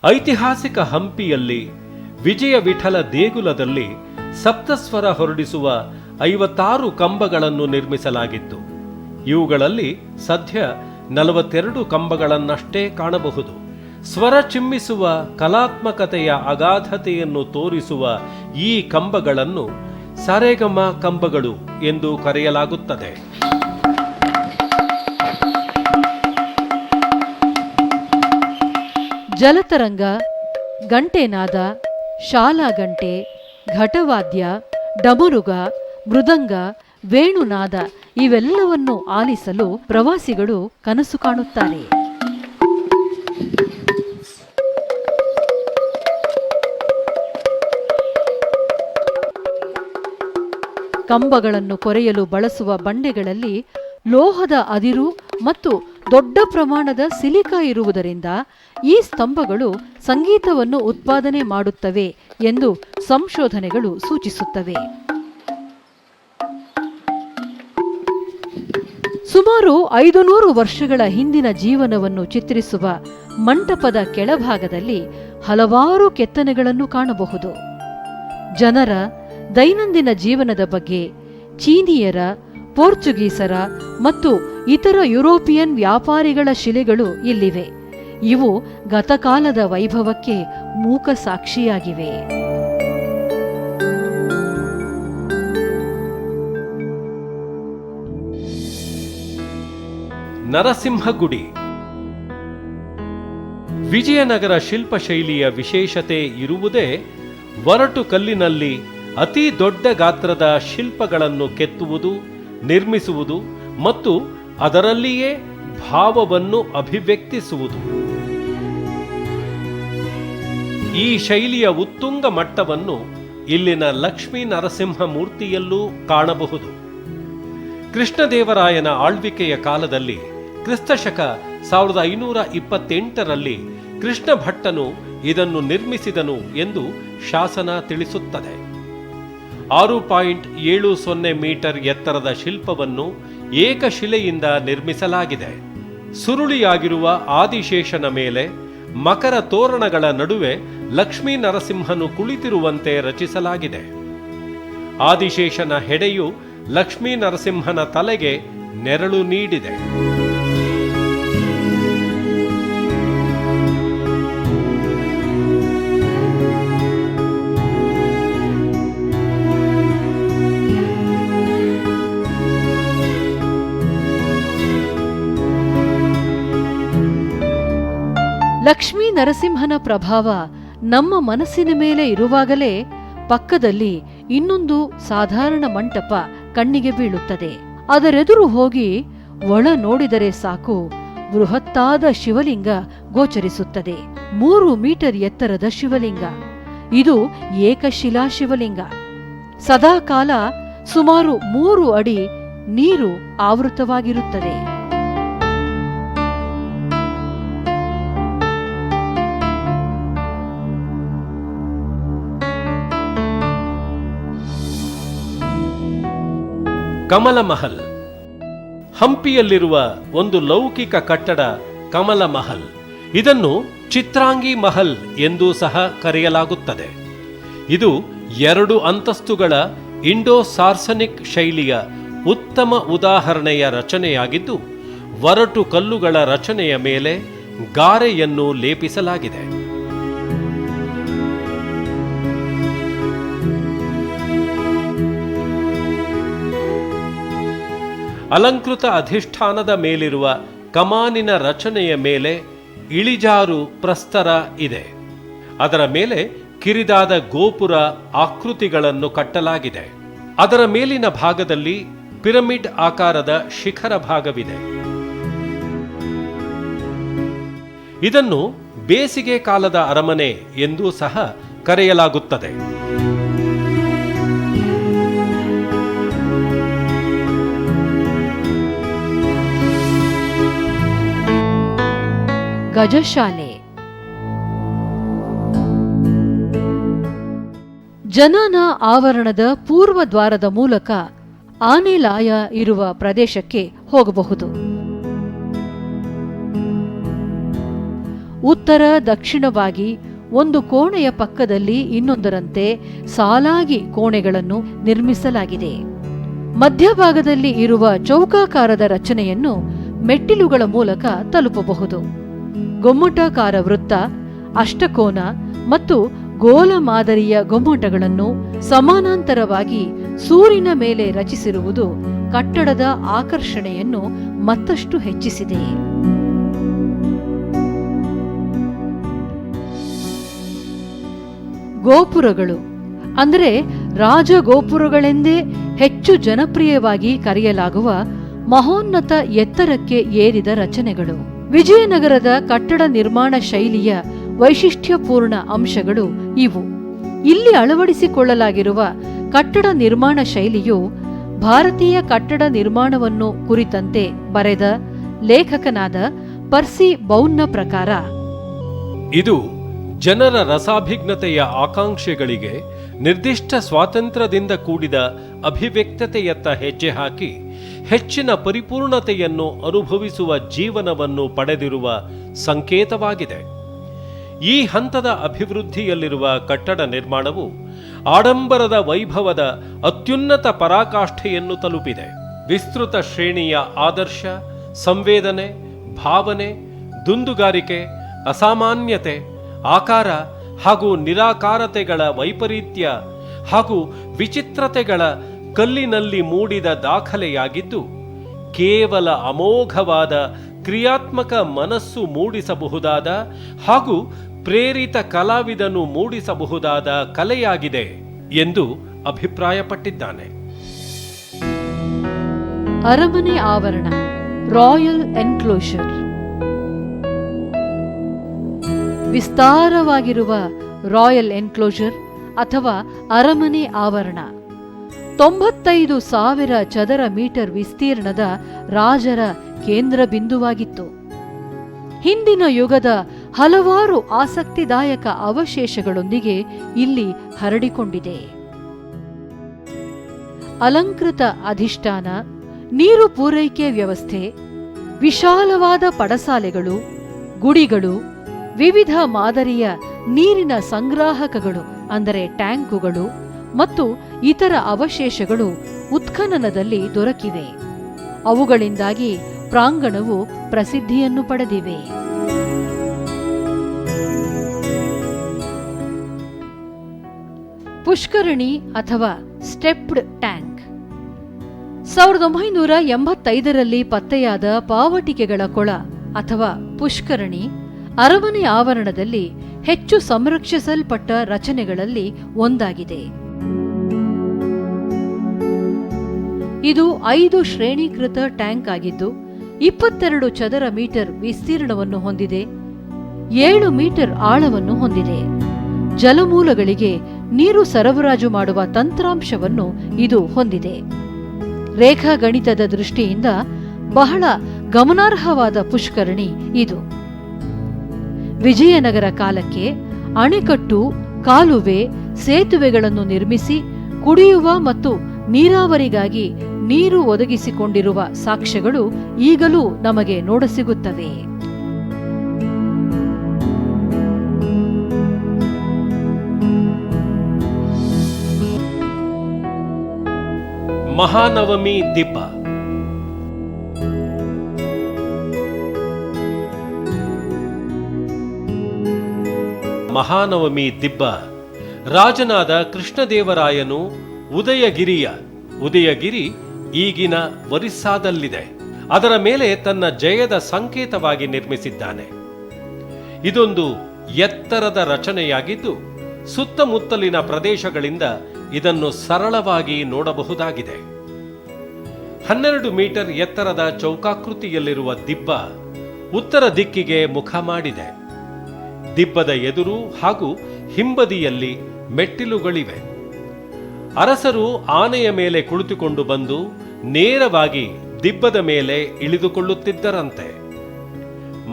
[SPEAKER 1] ಐತಿಹಾಸಿಕ ಹಂಪಿಯಲ್ಲಿ ವಿಜಯ ವಿಠಲ ದೇಗುಲದಲ್ಲಿ ಸಪ್ತಸ್ವರ ಹೊರಡಿಸುವ 56 ಕಂಬಗಳನ್ನು ನಿರ್ಮಿಸಲಾಗಿತ್ತು. ಇವುಗಳಲ್ಲಿ ಸದ್ಯ 42 ಕಂಬಗಳನ್ನಷ್ಟೇ ಕಾಣಬಹುದು. ಸ್ವರ ಚಿಮ್ಮಿಸುವ ಕಲಾತ್ಮಕತೆಯ ಅಗಾಧತೆಯನ್ನು ತೋರಿಸುವ ಈ ಕಂಬಗಳನ್ನು ಸರೆಗಮ ಕಂಬಗಳು ಎಂದು ಕರೆಯಲಾಗುತ್ತದೆ.
[SPEAKER 2] ಜಲತರಂಗ, ಗಂಟೆನಾದ, ಶಾಲಾಗಂಟೆ, ಘಟವಾದ್ಯ, ಡಮರುಗ, ಮೃದಂಗ, ವೇಣುನಾದ ಇವೆಲ್ಲವನ್ನು ಆಲಿಸಲು ಪ್ರವಾಸಿಗಳು ಕನಸು ಕಾಣುತ್ತಾರೆ. ಕಂಬಗಳನ್ನು ಕೊರೆಯಲು ಬಳಸುವ ಬಂಡೆಗಳಲ್ಲಿ ಲೋಹದ ಅದಿರು ಮತ್ತು ದೊಡ್ಡ ಪ್ರಮಾಣದ ಸಿಲಿಕಾ ಇರುವುದರಿಂದ ಈ ಸ್ತಂಭಗಳು ಸಂಗೀತವನ್ನು ಉತ್ಪಾದನೆ ಮಾಡುತ್ತವೆ ಎಂದು ಸಂಶೋಧನೆಗಳು ಸೂಚಿಸುತ್ತವೆ. ಸುಮಾರು 500 ವರ್ಷಗಳ ಹಿಂದಿನ ಜೀವನವನ್ನು ಚಿತ್ರಿಸುವ ಮಂಟಪದ ಕೆಳಭಾಗದಲ್ಲಿ ಹಲವಾರು ಕೆತ್ತನೆಗಳನ್ನು ಕಾಣಬಹುದು. ಜನರ ದೈನಂದಿನ ಜೀವನದ ಬಗ್ಗೆ, ಚೀನೀಯರ, ಪೋರ್ಚುಗೀಸರ ಮತ್ತು ಇತರ ಯುರೋಪಿಯನ್ ವ್ಯಾಪಾರಿಗಳ ಶಿಲೆಗಳು ಇಲ್ಲಿವೆ. ಇವು ಗತಕಾಲದ ವೈಭವಕ್ಕೆ ಮೂಕ ಸಾಕ್ಷಿಯಾಗಿವೆ.
[SPEAKER 1] ನರಸಿಂಹಗುಡಿ ವಿಜಯನಗರ ಶಿಲ್ಪಶೈಲಿಯ ವಿಶೇಷತೆ ಇರುವುದೇ ಒರಟು ಕಲ್ಲಿನಲ್ಲಿ ಅತಿ ದೊಡ್ಡ ಗಾತ್ರದ ಶಿಲ್ಪಗಳನ್ನು ಕೆತ್ತುವುದು, ನಿರ್ಮಿಸುವುದು ಮತ್ತು ಅದರಲ್ಲಿಯೇ ಭಾವವನ್ನು ಅಭಿವ್ಯಕ್ತಿಸುವುದು. ಈ ಶೈಲಿಯ ಉತ್ತುಂಗ ಮಟ್ಟವನ್ನು ಇಲ್ಲಿನ ಲಕ್ಷ್ಮೀ ನರಸಿಂಹ ಮೂರ್ತಿಯಲ್ಲೂ ಕಾಣಬಹುದು. ಕೃಷ್ಣದೇವರಾಯನ ಆಳ್ವಿಕೆಯ ಕಾಲದಲ್ಲಿ ಕ್ರಿಸ್ತಶಕ 1528ರಲ್ಲಿ ಕೃಷ್ಣ ಭಟ್ಟನು ಇದನ್ನು ನಿರ್ಮಿಸಿದನು ಎಂದು ಶಾಸನ ತಿಳಿಸುತ್ತದೆ. 6.70 ಮೀಟರ್ ಎತ್ತರದ ಶಿಲ್ಪವನ್ನು ಏಕಶಿಲೆಯಿಂದ ನಿರ್ಮಿಸಲಾಗಿದೆ. ಸುರುಳಿಯಾಗಿರುವ ಆದಿಶೇಷನ ಮೇಲೆ ಮಕರ ತೋರಣಗಳ ನಡುವೆ ಲಕ್ಷ್ಮೀ ನರಸಿಂಹನು ಕುಳಿತಿರುವಂತೆ ರಚಿಸಲಾಗಿದೆ. ಆದಿಶೇಷನ ಹೆಡೆಯು ಲಕ್ಷ್ಮೀ ನರಸಿಂಹನ ತಲೆಗೆ ನೆರಳು ನೀಡಿದೆ.
[SPEAKER 2] ಲಕ್ಷ್ಮೀ ನರಸಿಂಹನ ಪ್ರಭಾವ ನಮ್ಮ ಮನಸ್ಸಿನ ಮೇಲೆ ಇರುವಾಗಲೇ ಪಕ್ಕದಲ್ಲಿ ಇನ್ನೊಂದು ಸಾಧಾರಣ ಮಂಟಪ ಕಣ್ಣಿಗೆ ಬೀಳುತ್ತದೆ. ಅದರೆದುರು ಹೋಗಿ ಒಳ ನೋಡಿದರೆ ಸಾಕು, ಬೃಹತ್ತಾದ ಶಿವಲಿಂಗ ಗೋಚರಿಸುತ್ತದೆ. 3 ಮೀಟರ್ ಎತ್ತರದ ಶಿವಲಿಂಗ. ಇದು ಏಕಶಿಲಾ ಶಿವಲಿಂಗ. ಸದಾಕಾಲ ಸುಮಾರು 3 ಅಡಿ ನೀರು ಆವೃತವಾಗಿರುತ್ತದೆ.
[SPEAKER 1] ಕಮಲ ಮಹಲ್. ಹಂಪಿಯಲ್ಲಿರುವ ಒಂದು ಲೌಕಿಕ ಕಟ್ಟಡ ಕಮಲ ಮಹಲ್. ಇದನ್ನು ಚಿತ್ರಾಂಗಿ ಮಹಲ್ ಎಂದೂ ಸಹ ಕರೆಯಲಾಗುತ್ತದೆ. ಇದು 2 ಅಂತಸ್ತುಗಳ ಇಂಡೋ ಸಾರ್ಸನಿಕ್ ಶೈಲಿಯ ಉತ್ತಮ ಉದಾಹರಣೆಯ ರಚನೆಯಾಗಿದ್ದು, ಒರಟು ಕಲ್ಲುಗಳ ರಚನೆಯ ಮೇಲೆ ಗಾರೆಯನ್ನು ಲೇಪಿಸಲಾಗಿದೆ. ಅಲಂಕೃತ ಅಧಿಷ್ಠಾನದ ಮೇಲಿರುವ ಕಮಾನಿನ ರಚನೆಯ ಮೇಲೆ ಇಳಿಜಾರು ಪ್ರಸ್ತರ ಇದೆ. ಅದರ ಮೇಲೆ ಕಿರಿದಾದ ಗೋಪುರ ಆಕೃತಿಗಳನ್ನು ಕಟ್ಟಲಾಗಿದೆ. ಅದರ ಮೇಲಿನ ಭಾಗದಲ್ಲಿ ಪಿರಮಿಡ್ ಆಕಾರದ ಶಿಖರ ಭಾಗವಿದೆ. ಇದನ್ನು ಬೇಸಿಗೆ ಕಾಲದ ಅರಮನೆ ಎಂದೂ ಸಹ ಕರೆಯಲಾಗುತ್ತದೆ.
[SPEAKER 2] ಗಜಶಾಲೆ. ಜನನ ಆವರಣದ ಪೂರ್ವ ದ್ವಾರದ ಮೂಲಕ ಆನೆಲಾಯ ಇರುವ ಪ್ರದೇಶಕ್ಕೆ ಹೋಗಬಹುದು. ಉತ್ತರ ದಕ್ಷಿಣವಾಗಿ ಒಂದು ಕೋಣೆಯ ಪಕ್ಕದಲ್ಲಿ ಇನ್ನೊಂದರಂತೆ ಸಾಲಾಗಿ ಕೋಣೆಗಳನ್ನು ನಿರ್ಮಿಸಲಾಗಿದೆ. ಮಧ್ಯಭಾಗದಲ್ಲಿ ಇರುವ ಚೌಕಾಕಾರದ ರಚನೆಯನ್ನು ಮೆಟ್ಟಿಲುಗಳ ಮೂಲಕ ತಲುಪಬಹುದು. ಗೊಮ್ಮಟಾಕಾರ ವೃತ್ತ, ಅಷ್ಟಕೋನ ಮತ್ತು ಗೋಲ ಮಾದರಿಯ ಗೊಮ್ಮಟಗಳನ್ನು ಸಮಾನಾಂತರವಾಗಿ ಸೂರಿನ ಮೇಲೆ ರಚಿಸಿರುವುದು ಕಟ್ಟಡದ ಆಕರ್ಷಣೆಯನ್ನು ಮತ್ತಷ್ಟು ಹೆಚ್ಚಿಸಿದೆ. ಗೋಪುರಗಳು ಅಂದರೆ ರಾಜಗೋಪುರಗಳೆಂದೇ ಹೆಚ್ಚು ಜನಪ್ರಿಯವಾಗಿ ಕರೆಯಲಾಗುವ ಮಹೋನ್ನತ ಎತ್ತರಕ್ಕೆ ಏರಿದ ರಚನೆಗಳು. ವಿಜಯನಗರದ ಕಟ್ಟಡ ನಿರ್ಮಾಣ ಶೈಲಿಯ ವೈಶಿಷ್ಟ್ಯಪೂರ್ಣ ಅಂಶಗಳು ಇವು. ಇಲ್ಲಿ ಅಳವಡಿಸಿಕೊಳ್ಳಲಾಗಿರುವ ಕಟ್ಟಡ ನಿರ್ಮಾಣ ಶೈಲಿಯು ಭಾರತೀಯ ಕಟ್ಟಡ ನಿರ್ಮಾಣವನ್ನು ಕುರಿತಂತೆ ಬರೆದ ಲೇಖಕನಾದ ಪರ್ಸಿ ಬೌನ್ನ ಪ್ರಕಾರ
[SPEAKER 1] ಇದು ಜನರ ರಸಾಭಿಜ್ಞತೆಯ ಆಕಾಂಕ್ಷೆಗಳಿಗೆ ನಿರ್ದಿಷ್ಟ ಸ್ವಾತಂತ್ರ್ಯದಿಂದ ಕೂಡಿದ ಅಭಿವ್ಯಕ್ತತೆಯತ್ತ ಹೆಜ್ಜೆ ಹಾಕಿ ಹೆಚ್ಚಿನ ಪರಿಪೂರ್ಣತೆಯನ್ನು ಅನುಭವಿಸುವ ಜೀವನವನ್ನು ಪಡೆದಿರುವ ಸಂಕೇತವಾಗಿದೆ. ಈ ಹಂತದ ಅಭಿವೃದ್ಧಿಯಲ್ಲಿರುವ ಕಟ್ಟಡ ನಿರ್ಮಾಣವು ಆಡಂಬರದ ವೈಭವದ ಅತ್ಯುನ್ನತ ಪರಾಕಾಷ್ಠೆಯನ್ನು ತಲುಪಿದೆ. ವಿಸ್ತೃತ ಶ್ರೇಣಿಯ ಆದರ್ಶ, ಸಂವೇದನೆ, ಭಾವನೆ, ದುಂದುಗಾರಿಕೆ, ಅಸಾಮಾನ್ಯತೆ, ಆಕಾರ ಹಾಗೂ ನಿರಾಕಾರತೆಗಳ ವೈಪರೀತ್ಯ ಹಾಗೂ ವಿಚಿತ್ರತೆಗಳ ಕಲ್ಲಿನಲ್ಲಿ ಮೂಡಿದ ದಾಖಲೆಯಾಗಿದ್ದು, ಕೇವಲ ಅಮೋಘವಾದ ಕ್ರಿಯಾತ್ಮಕ ಮನಸ್ಸು ಮೂಡಿಸಬಹುದಾದ ಹಾಗೂ ಪ್ರೇರಿತ ಕಲಾವಿದನು ಮೂಡಿಸಬಹುದಾದ ಕಲೆಯಾಗಿದೆ ಎಂದು ಅಭಿಪ್ರಾಯಪಟ್ಟಿದ್ದಾನೆ.
[SPEAKER 2] ಅರಮನೆ ಆವರಣ, ರಾಯಲ್ ಎನ್ಕ್ಲೋಷರ್. ವಿಸ್ತಾರವಾಗಿರುವ ರಾಯಲ್ ಎನ್ಕ್ಲೋಷರ್ ಅಥವಾ ಅರಮನೆ ಆವರಣ 95,000 ಚದರ ಮೀಟರ್ ವಿಸ್ತೀರ್ಣದ ರಾಜರ ಕೇಂದ್ರ ಬಿಂದುವಾಗಿತ್ತು. ಹಿಂದಿನ ಯುಗದ ಹಲವಾರು ಆಸಕ್ತಿದಾಯಕ ಅವಶೇಷಗಳೊಂದಿಗೆ ಇಲ್ಲಿ ಹರಡಿಕೊಂಡಿದೆ. ಅಲಂಕೃತ ಅಧಿಷ್ಠಾನ, ನೀರು ಪೂರೈಕೆ ವ್ಯವಸ್ಥೆ, ವಿಶಾಲವಾದ ಪಡಸಾಲೆಗಳು, ಗುಡಿಗಳು, ವಿವಿಧ ಮಾದರಿಯ ನೀರಿನ ಸಂಗ್ರಾಹಕಗಳು ಅಂದರೆ ಟ್ಯಾಂಕುಗಳು ಮತ್ತು ಇತರ ಅವಶೇಷಗಳು ಉತ್ಖನನದಲ್ಲಿ ದೊರಕಿವೆ. ಅವುಗಳಿಂದಾಗಿ ಪ್ರಾಂಗಣವು ಪ್ರಸಿದ್ಧಿಯನ್ನು ಪಡೆದಿವೆ. ಪುಷ್ಕರಣಿ ಅಥವಾ ಸ್ಟೆಪ್ಡ್ ಟ್ಯಾಂಕ್. 1985ರಲ್ಲಿ ಪತ್ತೆಯಾದ ಪಾವಟಿಕೆಗಳ ಕೊಳ ಅಥವಾ ಪುಷ್ಕರಣಿ ಅರಮನೆ ಆವರಣದಲ್ಲಿ ಹೆಚ್ಚು ಸಂರಕ್ಷಿಸಲ್ಪಟ್ಟ ರಚನೆಗಳಲ್ಲಿ ಒಂದಾಗಿದೆ. ಇದು 5 ಶ್ರೇಣೀಕೃತ ಟ್ಯಾಂಕ್ ಆಗಿದ್ದು 22 ಚದರ ಮೀಟರ್ ವಿಸ್ತೀರ್ಣವನ್ನು ಹೊಂದಿದೆ, 7 ಮೀಟರ್ ಆಳವನ್ನು ಹೊಂದಿದೆ. ಜಲಮೂಲಗಳಿಗೆ ನೀರು ಸರಬರಾಜು ಮಾಡುವ ತಂತ್ರಾಂಶವನ್ನು ಇದು ಹೊಂದಿದೆ. ರೇಖಾಗಣಿತದ ದೃಷ್ಟಿಯಿಂದ ಬಹಳ ಗಮನಾರ್ಹವಾದ ಪುಷ್ಕರಣಿ ಇದು. ವಿಜಯನಗರ ಕಾಲಕ್ಕೆ ಅಣೆಕಟ್ಟು, ಕಾಲುವೆ, ಸೇತುವೆಗಳನ್ನು ನಿರ್ಮಿಸಿ ಕುಡಿಯುವ ಮತ್ತು ನೀರಾವರಿಗಾಗಿ ನೀರು ಒದಗಿಸಿಕೊಂಡಿರುವ ಸಾಕ್ಷ್ಯಗಳು ಈಗಲೂ ನಮಗೆ ನೋಡಸಿಗುತ್ತವೆ.
[SPEAKER 1] ಮಹಾನವಮಿ ದಿಬ್ಬ. ಮಹಾನವಮಿ ದಿಬ್ಬ ರಾಜನಾದ ಕೃಷ್ಣದೇವರಾಯನು ಉದಯಗಿರಿ ಈಗಿನ ಒರಿಸ್ಸಾದಲ್ಲಿದೆ, ಅದರ ಮೇಲೆ ತನ್ನ ಜಯದ ಸಂಕೇತವಾಗಿ ನಿರ್ಮಿಸಿದ್ದಾನೆ. ಇದೊಂದು ಎತ್ತರದ ರಚನೆಯಾಗಿದ್ದು ಸುತ್ತಮುತ್ತಲಿನ ಪ್ರದೇಶಗಳಿಂದ ಇದನ್ನು ಸರಳವಾಗಿ ನೋಡಬಹುದಾಗಿದೆ. 12 ಮೀಟರ್ ಎತ್ತರದ ಚೌಕಾಕೃತಿಯಲ್ಲಿರುವ ದಿಬ್ಬ ಉತ್ತರ ದಿಕ್ಕಿಗೆ ಮುಖ ಮಾಡಿದೆ. ದಿಬ್ಬದ ಎದುರು ಹಾಗೂ ಹಿಂಬದಿಯಲ್ಲಿ ಮೆಟ್ಟಿಲುಗಳಿವೆ. ಅರಸರು ಆನೆಯ ಮೇಲೆ ಕುಳಿತುಕೊಂಡು ಬಂದು ನೇರವಾಗಿ ದಿಬ್ಬದ ಮೇಲೆ ಇಳಿದುಕೊಳ್ಳುತ್ತಿದ್ದರಂತೆ.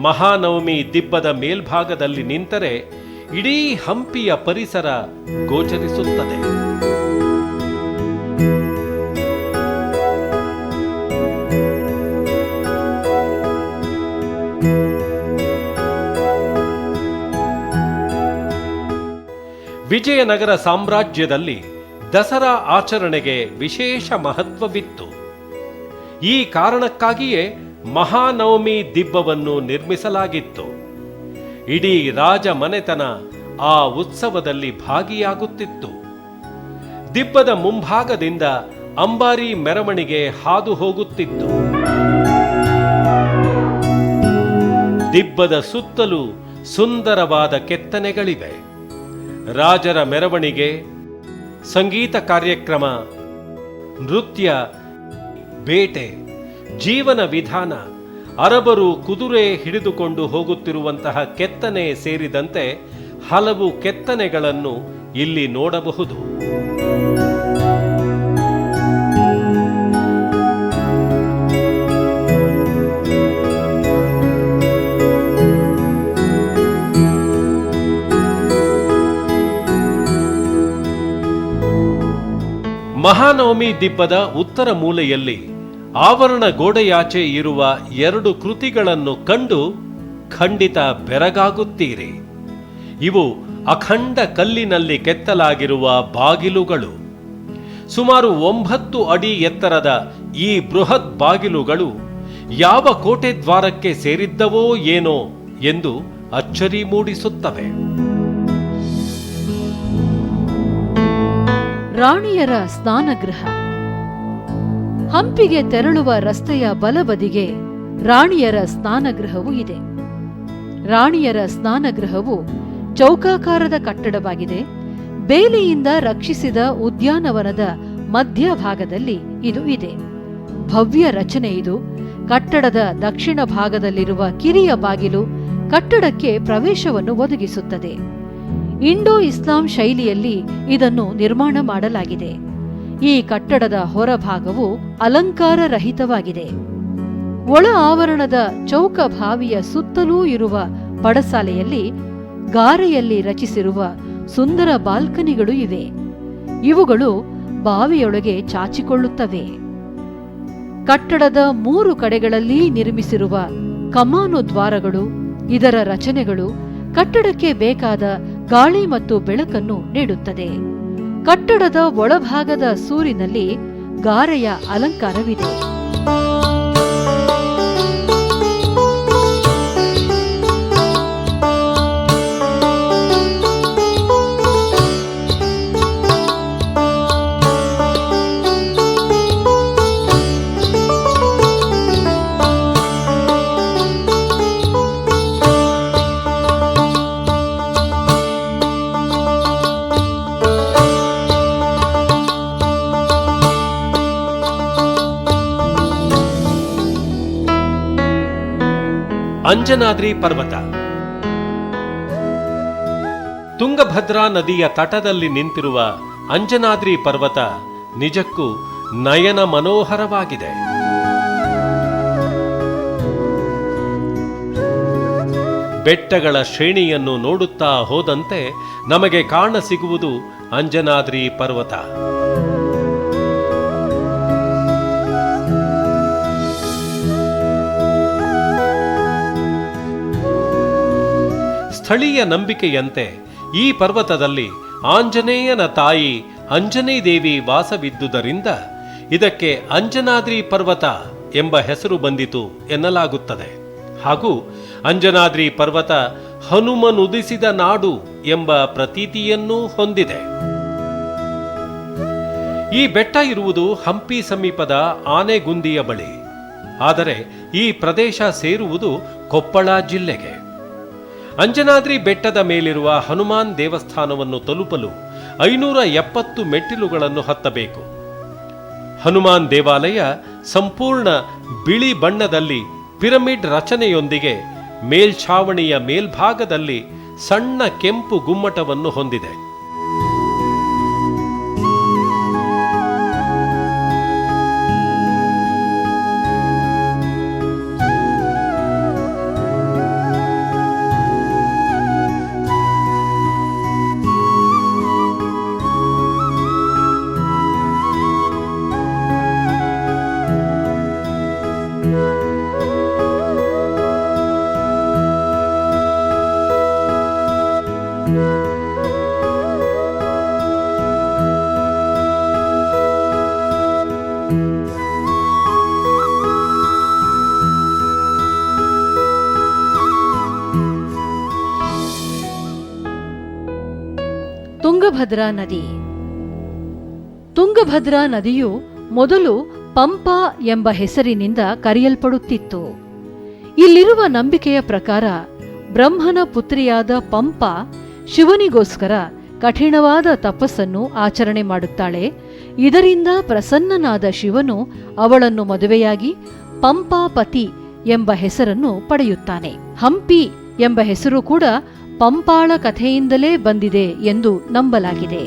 [SPEAKER 1] ಮಹಾನವಮಿ ದಿಬ್ಬದ ಮೇಲ್ಭಾಗದಲ್ಲಿ ನಿಂತರೆ ಇಡೀ ಹಂಪಿಯ ಪರಿಸರ ಗೋಚರಿಸುತ್ತದೆ. ವಿಜಯನಗರ ಸಾಮ್ರಾಜ್ಯದಲ್ಲಿ ದಸರಾ ಆಚರಣೆಗೆ ವಿಶೇಷ ಮಹತ್ವವಿತ್ತು. ಈ ಕಾರಣಕ್ಕಾಗಿಯೇ ಮಹಾನವಮಿ ದಿಬ್ಬವನ್ನು ನಿರ್ಮಿಸಲಾಗಿತ್ತು. ಇಡೀ ರಾಜ ಮನೆತನ ಆ ಉತ್ಸವದಲ್ಲಿ ಭಾಗಿಯಾಗುತ್ತಿತ್ತು. ದಿಬ್ಬದ ಮುಂಭಾಗದಿಂದ ಅಂಬಾರಿ ಮೆರವಣಿಗೆ ಹಾದು ಹೋಗುತ್ತಿತ್ತು. ದಿಬ್ಬದ ಸುತ್ತಲೂ ಸುಂದರವಾದ ಕೆತ್ತನೆಗಳಿವೆ. ರಾಜರ ಮೆರವಣಿಗೆ, ಸಂಗೀತ ಕಾರ್ಯಕ್ರಮ, ನೃತ್ಯ, ಬೇಟೆ, ಜೀವನ ವಿಧಾನ, ಅರಬರು ಕುದುರೆ ಹಿಡಿದುಕೊಂಡು ಹೋಗುತ್ತಿರುವಂತಹ ಕೆತ್ತನೆ ಸೇರಿದಂತೆ ಹಲವು ಕೆತ್ತನೆಗಳನ್ನು ಇಲ್ಲಿ ನೋಡಬಹುದು. ಮಹಾನವಮಿ ದಿಬ್ಬದ ಉತ್ತರ ಮೂಲೆಯಲ್ಲಿ ಆವರಣ ಗೋಡೆಯಾಚೆ ಇರುವ 2 ಕೃತಿಗಳನ್ನು ಕಂಡು ಖಂಡಿತ ಬೆರಗಾಗುತ್ತೀರಿ. ಇವು ಅಖಂಡ ಕಲ್ಲಿನಲ್ಲಿ ಕೆತ್ತಲಾಗಿರುವ ಬಾಗಿಲುಗಳು. ಸುಮಾರು 9 ಅಡಿ ಎತ್ತರದ ಈ ಬೃಹತ್ ಬಾಗಿಲುಗಳು ಯಾವ ಕೋಟೆ ದ್ವಾರಕ್ಕೆ ಸೇರಿದ್ದವೋ ಏನೋ ಎಂದು ಅಚ್ಚರಿ ಮೂಡಿಸುತ್ತವೆ.
[SPEAKER 2] ರಾಣಿಯರ ಸ್ನಾನಗೃಹ. ಹಂಪಿಗೆ ತೆರಳುವ ರಸ್ತೆಯ ಬಲಬದಿಗೆ ರಾಣಿಯರ ಸ್ನಾನಗೃಹವು ಇದೆ. ರಾಣಿಯರ ಸ್ನಾನಗೃಹವು ಚೌಕಾಕಾರದ ಕಟ್ಟಡವಾಗಿದೆ. ಬೇಲಿಯಿಂದ ರಕ್ಷಿಸಿದ ಉದ್ಯಾನವನದ ಮಧ್ಯಭಾಗದಲ್ಲಿ ಇದು ಇದೆ. ಭವ್ಯ ರಚನೆ ಇದು. ಕಟ್ಟಡದ ದಕ್ಷಿಣ ಭಾಗದಲ್ಲಿರುವ ಕಿರಿಯ ಬಾಗಿಲು ಕಟ್ಟಡಕ್ಕೆ ಪ್ರವೇಶವನ್ನು ಒದಗಿಸುತ್ತದೆ. ಇಂಡೋ ಇಸ್ಲಾಂ ಶೈಲಿಯಲ್ಲಿ ಇದನ್ನು ನಿರ್ಮಾಣ ಮಾಡಲಾಗಿದೆ. ಈ ಕಟ್ಟಡದ ಹೊರಭಾಗವು ಅಲಂಕಾರರಹಿತವಾಗಿದೆ. ಒಳ ಆವರಣದ ಚೌಕ ಬಾವಿಯ ಸುತ್ತಲೂ ಇರುವ ಪಡಸಾಲೆಯಲ್ಲಿ ಗಾರೆಯಲ್ಲಿ ರಚಿಸಿರುವ ಸುಂದರ ಬಾಲ್ಕನಿಗಳು ಇವೆ. ಇವುಗಳು ಬಾವಿಯೊಳಗೆ ಚಾಚಿಕೊಳ್ಳುತ್ತವೆ. ಕಟ್ಟಡದ 3 ಕಡೆಗಳಲ್ಲಿ ನಿರ್ಮಿಸಿರುವ ಕಮಾನು ದ್ವಾರಗಳು, ಇದರ ರಚನೆಗಳು ಕಟ್ಟಡಕ್ಕೆ ಬೇಕಾದ ಗಾಳಿ ಮತ್ತು ಬೆಳಕನ್ನು ನೀಡುತ್ತದೆ. ಕಟ್ಟಡದ ಒಳಭಾಗದ ಸೂರಿನಲ್ಲಿ ಗಾರೆಯ ಅಲಂಕಾರವಿದೆ.
[SPEAKER 1] ಅಂಜನಾದ್ರಿ ಪರ್ವತ. ತುಂಗಭದ್ರಾ ನದಿಯ ತಟದಲ್ಲಿ ನಿಂತಿರುವ ಅಂಜನಾದ್ರಿ ಪರ್ವತ ನಿಜಕ್ಕೂ ನಯನ ಮನೋಹರವಾಗಿದೆ. ಬೆಟ್ಟಗಳ ಶ್ರೇಣಿಯನ್ನು ನೋಡುತ್ತಾ ಹೋದಂತೆ ನಮಗೆ ಕಾಣಸಿಗುವುದು ಅಂಜನಾದ್ರಿ ಪರ್ವತ. ಸ್ಥಳೀಯ ನಂಬಿಕೆಯಂತೆ ಈ ಪರ್ವತದಲ್ಲಿ ಆಂಜನೇಯನ ತಾಯಿ ಅಂಜನಿ ದೇವಿ ವಾಸವಿದ್ದುದರಿಂದ ಇದಕ್ಕೆ ಅಂಜನಾದ್ರಿ ಪರ್ವತ ಎಂಬ ಹೆಸರು ಬಂದಿತು ಎನ್ನಲಾಗುತ್ತದೆ. ಹಾಗೂ ಅಂಜನಾದ್ರಿ ಪರ್ವತ ಹನುಮನುದಿಸಿದ ನಾಡು ಎಂಬ ಪ್ರತೀತಿಯನ್ನೂ ಹೊಂದಿದೆ. ಈ ಬೆಟ್ಟ ಇರುವುದು ಹಂಪಿ ಸಮೀಪದ ಆನೆಗುಂದಿಯ ಬಳಿ. ಆದರೆ ಈ ಪ್ರದೇಶ ಸೇರುವುದು ಕೊಪ್ಪಳ ಜಿಲ್ಲೆಗೆ. ಅಂಜನಾದ್ರಿ ಬೆಟ್ಟದ ಮೇಲಿರುವ ಹನುಮಾನ್ ದೇವಸ್ಥಾನವನ್ನು ತಲುಪಲು 570 ಮೆಟ್ಟಿಲುಗಳನ್ನು ಹತ್ತಬೇಕು. ಹನುಮಾನ್ ದೇವಾಲಯ ಸಂಪೂರ್ಣ ಬಿಳಿ ಬಣ್ಣದಲ್ಲಿ ಪಿರಮಿಡ್ ರಚನೆಯೊಂದಿಗೆ ಮೇಲ್ಛಾವಣಿಯ ಮೇಲ್ಭಾಗದಲ್ಲಿ ಸಣ್ಣ ಕೆಂಪು ಗುಮ್ಮಟವನ್ನು ಹೊಂದಿದೆ.
[SPEAKER 2] ತುಂಗಭದ್ರಾ ನದಿ. ತುಂಗಭದ್ರಾ ನದಿಯು ಮೊದಲು ಪಂಪಾ ಎಂಬ ಹೆಸರಿನಿಂದ ಕರೆಯಲ್ಪಡುತ್ತಿತ್ತು. ಇಲ್ಲಿರುವ ನಂಬಿಕೆಯ ಪ್ರಕಾರ ಬ್ರಹ್ಮನ ಪುತ್ರಿಯಾದ ಪಂಪ ಶಿವನಿಗೋಸ್ಕರ ಕಠಿಣವಾದ ತಪಸ್ಸನ್ನು ಆಚರಣೆ ಮಾಡುತ್ತಾಳೆ. ಇದರಿಂದ ಪ್ರಸನ್ನನಾದ ಶಿವನು ಅವಳನ್ನು ಮದುವೆಯಾಗಿ ಪಂಪಾಪತಿ ಎಂಬ ಹೆಸರನ್ನು ಪಡೆಯುತ್ತಾನೆ. ಹಂಪಿ ಎಂಬ ಹೆಸರು ಕೂಡ ಪಂಪಾಳ ಕಥೆಯಿಂದಲೇ ಬಂದಿದೆ ಎಂದು ನಂಬಲಾಗಿದೆ.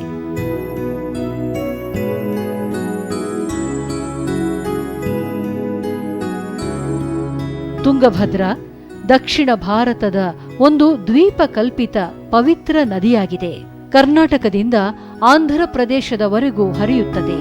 [SPEAKER 2] ತುಂಗಭದ್ರಾ ದಕ್ಷಿಣ ಭಾರತದ ಒಂದು ದ್ವೀಪಕಲ್ಪಿತ ಪವಿತ್ರ ನದಿಯಾಗಿದೆ. ಕರ್ನಾಟಕದಿಂದ ಆಂಧ್ರ ಪ್ರದೇಶದವರೆಗೂ ಹರಿಯುತ್ತದೆ.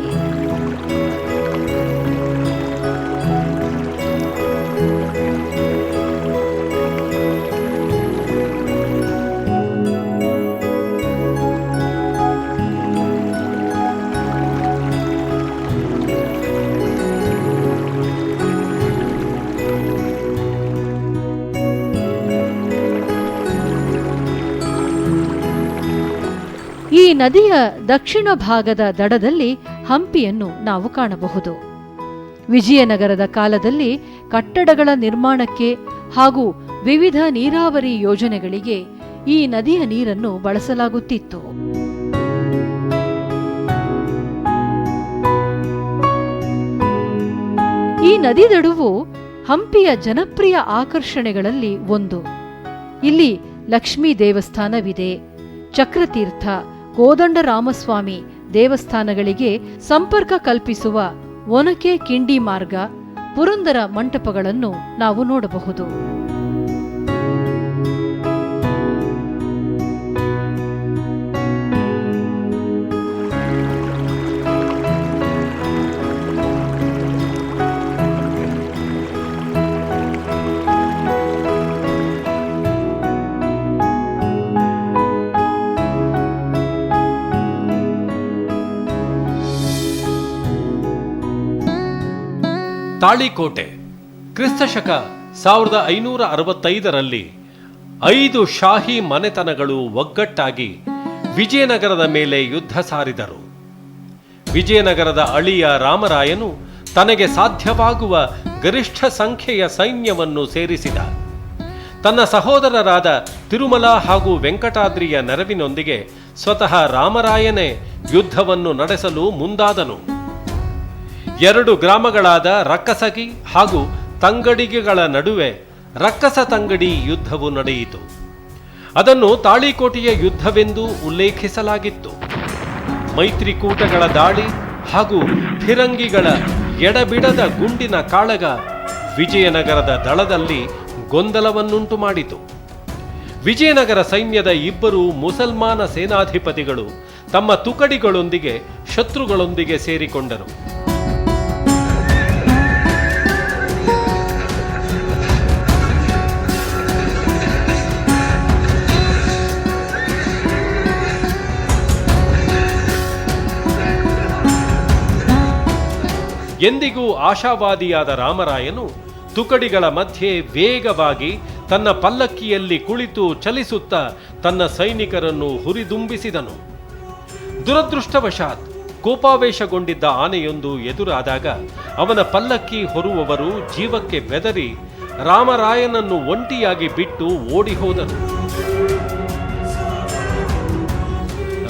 [SPEAKER 2] ಈ ನದಿಯ ದಕ್ಷಿಣ ಭಾಗದ ದಡದಲ್ಲಿ ಹಂಪಿಯನ್ನು ನಾವು ಕಾಣಬಹುದು. ವಿಜಯನಗರದ ಕಾಲದಲ್ಲಿ ಕಟ್ಟಡಗಳ ನಿರ್ಮಾಣಕ್ಕೆ ಹಾಗೂ ವಿವಿಧ ನೀರಾವರಿ ಯೋಜನೆಗಳಿಗೆ ಈ ನದಿಯ ನೀರನ್ನು ಬಳಸಲಾಗುತ್ತಿತ್ತು. ಈ ನದಿ ದಡವು ಹಂಪಿಯ ಜನಪ್ರಿಯ ಆಕರ್ಷಣೆಗಳಲ್ಲಿ ಒಂದು. ಇಲ್ಲಿ ಲಕ್ಷ್ಮೀ ದೇವಸ್ಥಾನವಿದೆ. ಚಕ್ರತೀರ್ಥ, ಕೋದಂಡರಾಮಸ್ವಾಮಿ ದೇವಸ್ಥಾನಗಳಿಗೆ ಸಂಪರ್ಕ ಕಲ್ಪಿಸುವ ಒನಕೆ ಕಿಂಡಿ ಮಾರ್ಗ, ಪುರಂದರ ಮಂಟಪಗಳನ್ನು ನಾವು ನೋಡಬಹುದು.
[SPEAKER 1] ತಾಳಿಕೋಟೆ ಕ್ರಿಸ್ತಶಕ 1565ರಲ್ಲಿ 5 ಶಾಹಿ ಮನೆತನಗಳು ಒಗ್ಗಟ್ಟಾಗಿ ವಿಜಯನಗರದ ಮೇಲೆ ಯುದ್ಧ ಸಾರಿದರು. ವಿಜಯನಗರದ ಅಳಿಯ ರಾಮರಾಯನು ತನಗೆ ಸಾಧ್ಯವಾಗುವ ಗರಿಷ್ಠ ಸಂಖ್ಯೆಯ ಸೈನ್ಯವನ್ನು ಸೇರಿಸಿದ. ತನ್ನ ಸಹೋದರರಾದ ತಿರುಮಲ ಹಾಗೂ ವೆಂಕಟಾದ್ರಿಯ ನೆರವಿನೊಂದಿಗೆ ಸ್ವತಃ ರಾಮರಾಯನೇ ಯುದ್ಧವನ್ನು ನಡೆಸಲು ಮುಂದಾದನು. 2 ಗ್ರಾಮಗಳಾದ ರಕ್ಕಸಗಿ ಹಾಗೂ ತಂಗಡಿಗೆಗಳ ನಡುವೆ ರಕ್ಕಸ ತಂಗಡಿ ಯುದ್ಧವು ನಡೆಯಿತು. ಅದನ್ನು ತಾಳಿಕೋಟೆಯ ಯುದ್ಧವೆಂದು ಉಲ್ಲೇಖಿಸಲಾಗಿತ್ತು. ಮೈತ್ರಿಕೂಟಗಳ ದಾಳಿ ಹಾಗೂ ಫಿರಂಗಿಗಳ ಎಡಬಿಡದ ಗುಂಡಿನ ಕಾಳಗ ವಿಜಯನಗರದ ದಳದಲ್ಲಿ ಗೊಂದಲವನ್ನುಂಟು ಮಾಡಿತು. ವಿಜಯನಗರ ಸೈನ್ಯದ ಇಬ್ಬರು ಮುಸಲ್ಮಾನ ಸೇನಾಧಿಪತಿಗಳು ತಮ್ಮ ತುಕಡಿಗಳೊಂದಿಗೆ ಶತ್ರುಗಳೊಂದಿಗೆ ಸೇರಿಕೊಂಡರು. ಎಂದಿಗೂ ಆಶಾವಾದಿಯಾದ ರಾಮರಾಯನು ತುಕಡಿಗಳ ಮಧ್ಯೆ ವೇಗವಾಗಿ ತನ್ನ ಪಲ್ಲಕ್ಕಿಯಲ್ಲಿ ಕುಳಿತು ಚಲಿಸುತ್ತಾ ತನ್ನ ಸೈನಿಕರನ್ನು ಹುರಿದುಂಬಿಸಿದನು. ದುರದೃಷ್ಟವಶಾತ್ ಕೋಪಾವೇಶಗೊಂಡಿದ್ದ ಆನೆಯೊಂದು ಎದುರಾದಾಗ ಅವನ ಪಲ್ಲಕ್ಕಿ ಹೊರುವವರು ಜೀವಕ್ಕೆ ಬೆದರಿ ರಾಮರಾಯನನ್ನು ಒಂಟಿಯಾಗಿ ಬಿಟ್ಟು ಓಡಿ ಹೋದರು.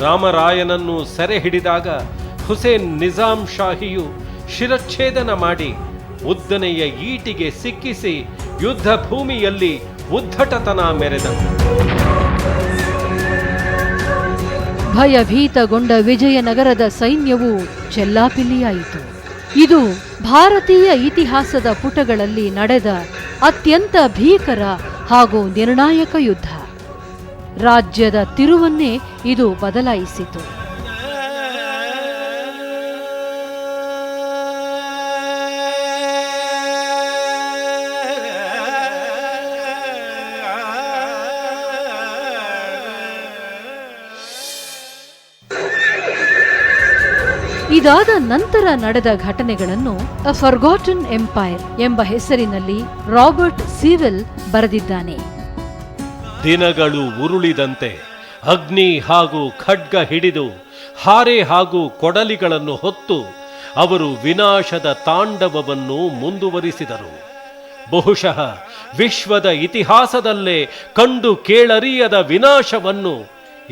[SPEAKER 1] ರಾಮರಾಯನನ್ನು ಸೆರೆ ಹಿಡಿದಾಗ ಹುಸೇನ್ ನಿಜಾಂ ಶಾಹಿಯು ಶಿರಚ್ಛೇದನ ಮಾಡಿ ಉದ್ದನೆಯ ಈಟಿಗೆ ಸಿಕ್ಕಿಸಿ ಯುದ್ಧ ಭೂಮಿಯಲ್ಲಿ ಉದ್ಧಟತನ ಮೆರೆದನು.
[SPEAKER 2] ಭಯಭೀತಗೊಂಡ ವಿಜಯನಗರದ ಸೈನ್ಯವು ಚೆಲ್ಲಾಪಿಲ್ಲಿಯಾಯಿತು. ಇದು ಭಾರತೀಯ ಇತಿಹಾಸದ ಪುಟಗಳಲ್ಲಿ ನಡೆದ ಅತ್ಯಂತ ಭೀಕರ ಹಾಗೂ ನಿರ್ಣಾಯಕ ಯುದ್ಧ. ರಾಜ್ಯದ ತಿರುವನ್ನೇ ಇದು ಬದಲಾಯಿಸಿತು. ಇದಾದ ನಂತರ ನಡೆದ ಘಟನೆಗಳನ್ನು ಅ ಫರ್ಗಾಟನ್ ಎಂಪೈರ್ ಎಂಬ ಹೆಸರಿನಲ್ಲಿ ರಾಬರ್ಟ್ ಸೀವೆಲ್ ಬರೆದಿದ್ದಾನೆ.
[SPEAKER 1] ದಿನಗಳು ಉರುಳಿದಂತೆ ಅಗ್ನಿ ಹಾಗೂ ಖಡ್ಗ ಹಿಡಿದು ಹಾರೆ ಹಾಗೂ ಕೊಡಲಿಗಳನ್ನು ಹೊತ್ತು ಅವರು ವಿನಾಶದ ತಾಂಡವವನ್ನು ಮುಂದುವರಿಸಿದರು. ಬಹುಶಃ ವಿಶ್ವದ ಇತಿಹಾಸದಲ್ಲೇ ಕಂಡು ಕೇಳರಿಯದ ವಿನಾಶವನ್ನು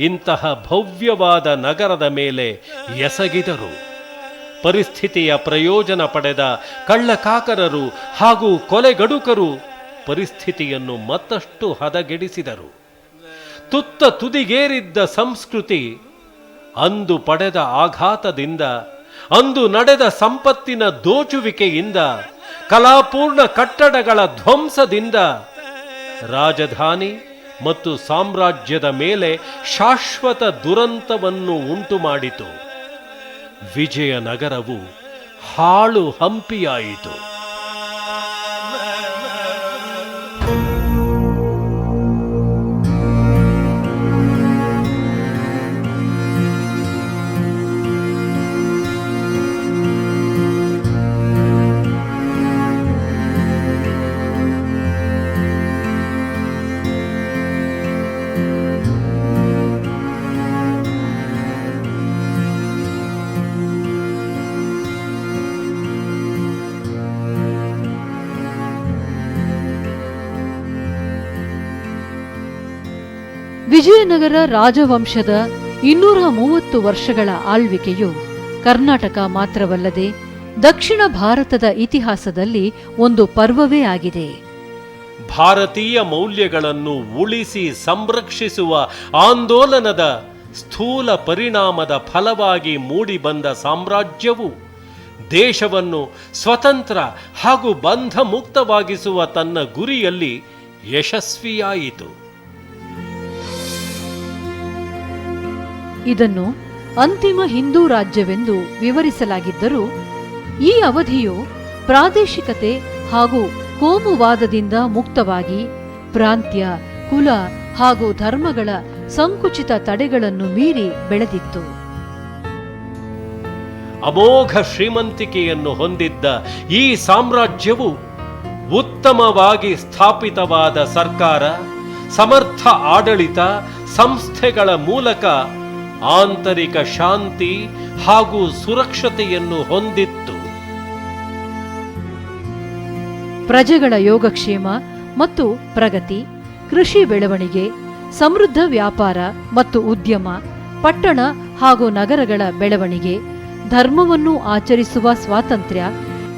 [SPEAKER 1] ಇಂತಹ ಭವ್ಯವಾದ ನಗರದ ಮೇಲೆ ಎಸಗಿದರು. ಪರಿಸ್ಥಿತಿಯ ಪ್ರಯೋಜನ ಪಡೆದ ಕಳ್ಳಕಾಕರರು ಹಾಗೂ ಕೊಲೆಗಡುಕರು ಪರಿಸ್ಥಿತಿಯನ್ನು ಮತ್ತಷ್ಟು ಹದಗೆಡಿಸಿದರು. ತುತ್ತ ತುದಿಗೇರಿದ್ದ ಸಂಸ್ಕೃತಿ ಅಂದು ಪಡೆದ ಆಘಾತದಿಂದ, ಅಂದು ನಡೆದ ಸಂಪತ್ತಿನ ದೋಚುವಿಕೆಯಿಂದ, ಕಲಾಪೂರ್ಣ ಕಟ್ಟಡಗಳ ಧ್ವಂಸದಿಂದ ರಾಜಧಾನಿ ಮತ್ತು ಸಾಮ್ರಾಜ್ಯದ ಮೇಲೆ ಶಾಶ್ವತ ದುರಂತವನ್ನು ಉಂಟು ಮಾಡಿತು. ವಿಜಯನಗರವು ಹಾಳು ಹಂಪಿಯಾಯಿತು.
[SPEAKER 2] ವಿಜಯನಗರ ರಾಜವಂಶದ 230 ವರ್ಷಗಳ ಆಳ್ವಿಕೆಯು ಕರ್ನಾಟಕ ಮಾತ್ರವಲ್ಲದೆ ದಕ್ಷಿಣ ಭಾರತದ ಇತಿಹಾಸದಲ್ಲಿ ಒಂದು ಪರ್ವವೇ ಆಗಿದೆ.
[SPEAKER 1] ಭಾರತೀಯ ಮೌಲ್ಯಗಳನ್ನು ಉಳಿಸಿ ಸಂರಕ್ಷಿಸುವ ಆಂದೋಲನದ ಸ್ಥೂಲ ಪರಿಣಾಮದ ಫಲವಾಗಿ ಮೂಡಿಬಂದ ಸಾಮ್ರಾಜ್ಯವು ದೇಶವನ್ನು ಸ್ವತಂತ್ರ ಹಾಗೂ ಬಂಧ ಮುಕ್ತವಾಗಿಸುವ ತನ್ನ ಗುರಿಯಲ್ಲಿ ಯಶಸ್ವಿಯಾಯಿತು.
[SPEAKER 2] ಇದನ್ನು ಅಂತಿಮ ಹಿಂದೂ ರಾಜ್ಯವೆಂದು ವಿವರಿಸಲಾಗಿದ್ದರೂ ಈ ಅವಧಿಯು ಪ್ರಾದೇಶಿಕತೆ ಹಾಗೂ ಕೋಮುವಾದದಿಂದ ಮುಕ್ತವಾಗಿ ಪ್ರಾಂತ್ಯ, ಕುಲ ಹಾಗೂ ಧರ್ಮಗಳ ಸಂಕುಚಿತ ತಡೆಗಳನ್ನು ಮೀರಿ ಬೆಳೆದಿತ್ತು.
[SPEAKER 1] ಅಮೋಘ ಶ್ರೀಮಂತಿಕೆಯನ್ನು ಹೊಂದಿದ್ದ ಈ ಸಾಮ್ರಾಜ್ಯವು ಉತ್ತಮವಾಗಿ ಸ್ಥಾಪಿತವಾದ ಸರ್ಕಾರ, ಸಮರ್ಥ ಆಡಳಿತ ಸಂಸ್ಥೆಗಳ ಮೂಲಕ ಆಂತರಿಕ ಶಾಂತಿ ಹಾಗೂ ಸುರಕ್ಷತೆಯನ್ನು ಹೊಂದಿತ್ತು.
[SPEAKER 2] ಪ್ರಜೆಗಳ ಯೋಗಕ್ಷೇಮ ಮತ್ತು ಪ್ರಗತಿ, ಕೃಷಿ ಬೆಳವಣಿಗೆ, ಸಮೃದ್ಧ ವ್ಯಾಪಾರ ಮತ್ತು ಉದ್ಯಮ, ಪಟ್ಟಣ ಹಾಗೂ ನಗರಗಳ ಬೆಳವಣಿಗೆ, ಧರ್ಮವನ್ನು ಆಚರಿಸುವ ಸ್ವಾತಂತ್ರ್ಯ,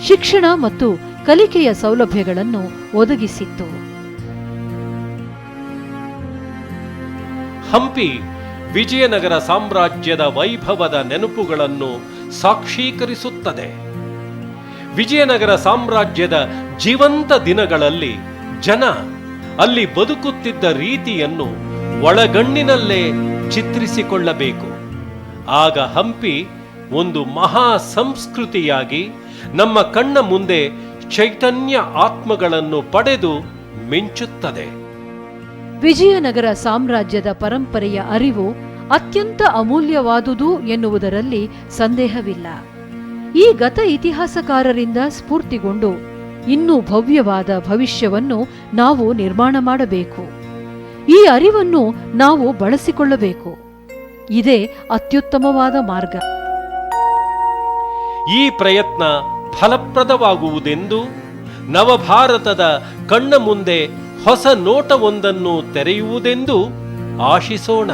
[SPEAKER 2] ಶಿಕ್ಷಣ ಮತ್ತು ಕಲಿಕೆಯ ಸೌಲಭ್ಯಗಳನ್ನು ಒದಗಿಸಿತ್ತು.
[SPEAKER 1] ಹಂಪಿ ವಿಜಯನಗರ ಸಾಮ್ರಾಜ್ಯದ ವೈಭವದ ನೆನಪುಗಳನ್ನು ಸಾಕ್ಷೀಕರಿಸುತ್ತದೆ. ವಿಜಯನಗರ ಸಾಮ್ರಾಜ್ಯದ ಜೀವಂತ ದಿನಗಳಲ್ಲಿ ಜನ ಅಲ್ಲಿ ಬದುಕುತ್ತಿದ್ದ ರೀತಿಯನ್ನು ಒಳಗಣ್ಣಿನಲ್ಲೇ ಚಿತ್ರಿಸಿಕೊಳ್ಳಬೇಕು. ಆಗ ಹಂಪಿ ಒಂದು ಮಹಾ ಸಂಸ್ಕೃತಿಯಾಗಿ ನಮ್ಮ ಕಣ್ಣ ಮುಂದೆ ಚೈತನ್ಯ ಆತ್ಮಗಳನ್ನು ಪಡೆದು ಮಿಂಚುತ್ತದೆ.
[SPEAKER 2] ವಿಜಯನಗರ ಸಾಮ್ರಾಜ್ಯದ ಪರಂಪರೆಯ ಅರಿವು ಅತ್ಯಂತ ಅಮೂಲ್ಯವಾದುದು ಎನ್ನುವುದರಲ್ಲಿ ಸಂದೇಹವಿಲ್ಲ. ಈ ಗತ ಇತಿಹಾಸಕಾರರಿಂದ ಸ್ಫೂರ್ತಿಗೊಂಡು ಇನ್ನೂ ಭವ್ಯವಾದ ಭವಿಷ್ಯವನ್ನು ನಾವು ನಿರ್ಮಾಣ ಮಾಡಬೇಕು. ಈ ಅರಿವನ್ನು ನಾವು ಬಳಸಿಕೊಳ್ಳಬೇಕು. ಇದೇ ಅತ್ಯುತ್ತಮವಾದ ಮಾರ್ಗ.
[SPEAKER 1] ಈ ಪ್ರಯತ್ನ ಫಲಪ್ರದವಾಗುವುದೆಂದು, ನವಭಾರತದ ಕಣ್ಣ ಮುಂದೆ ಹೊಸ ನೋಟವೊಂದನ್ನು ತೆರೆಯುವುದೆಂದು ಆಶಿಸೋಣ.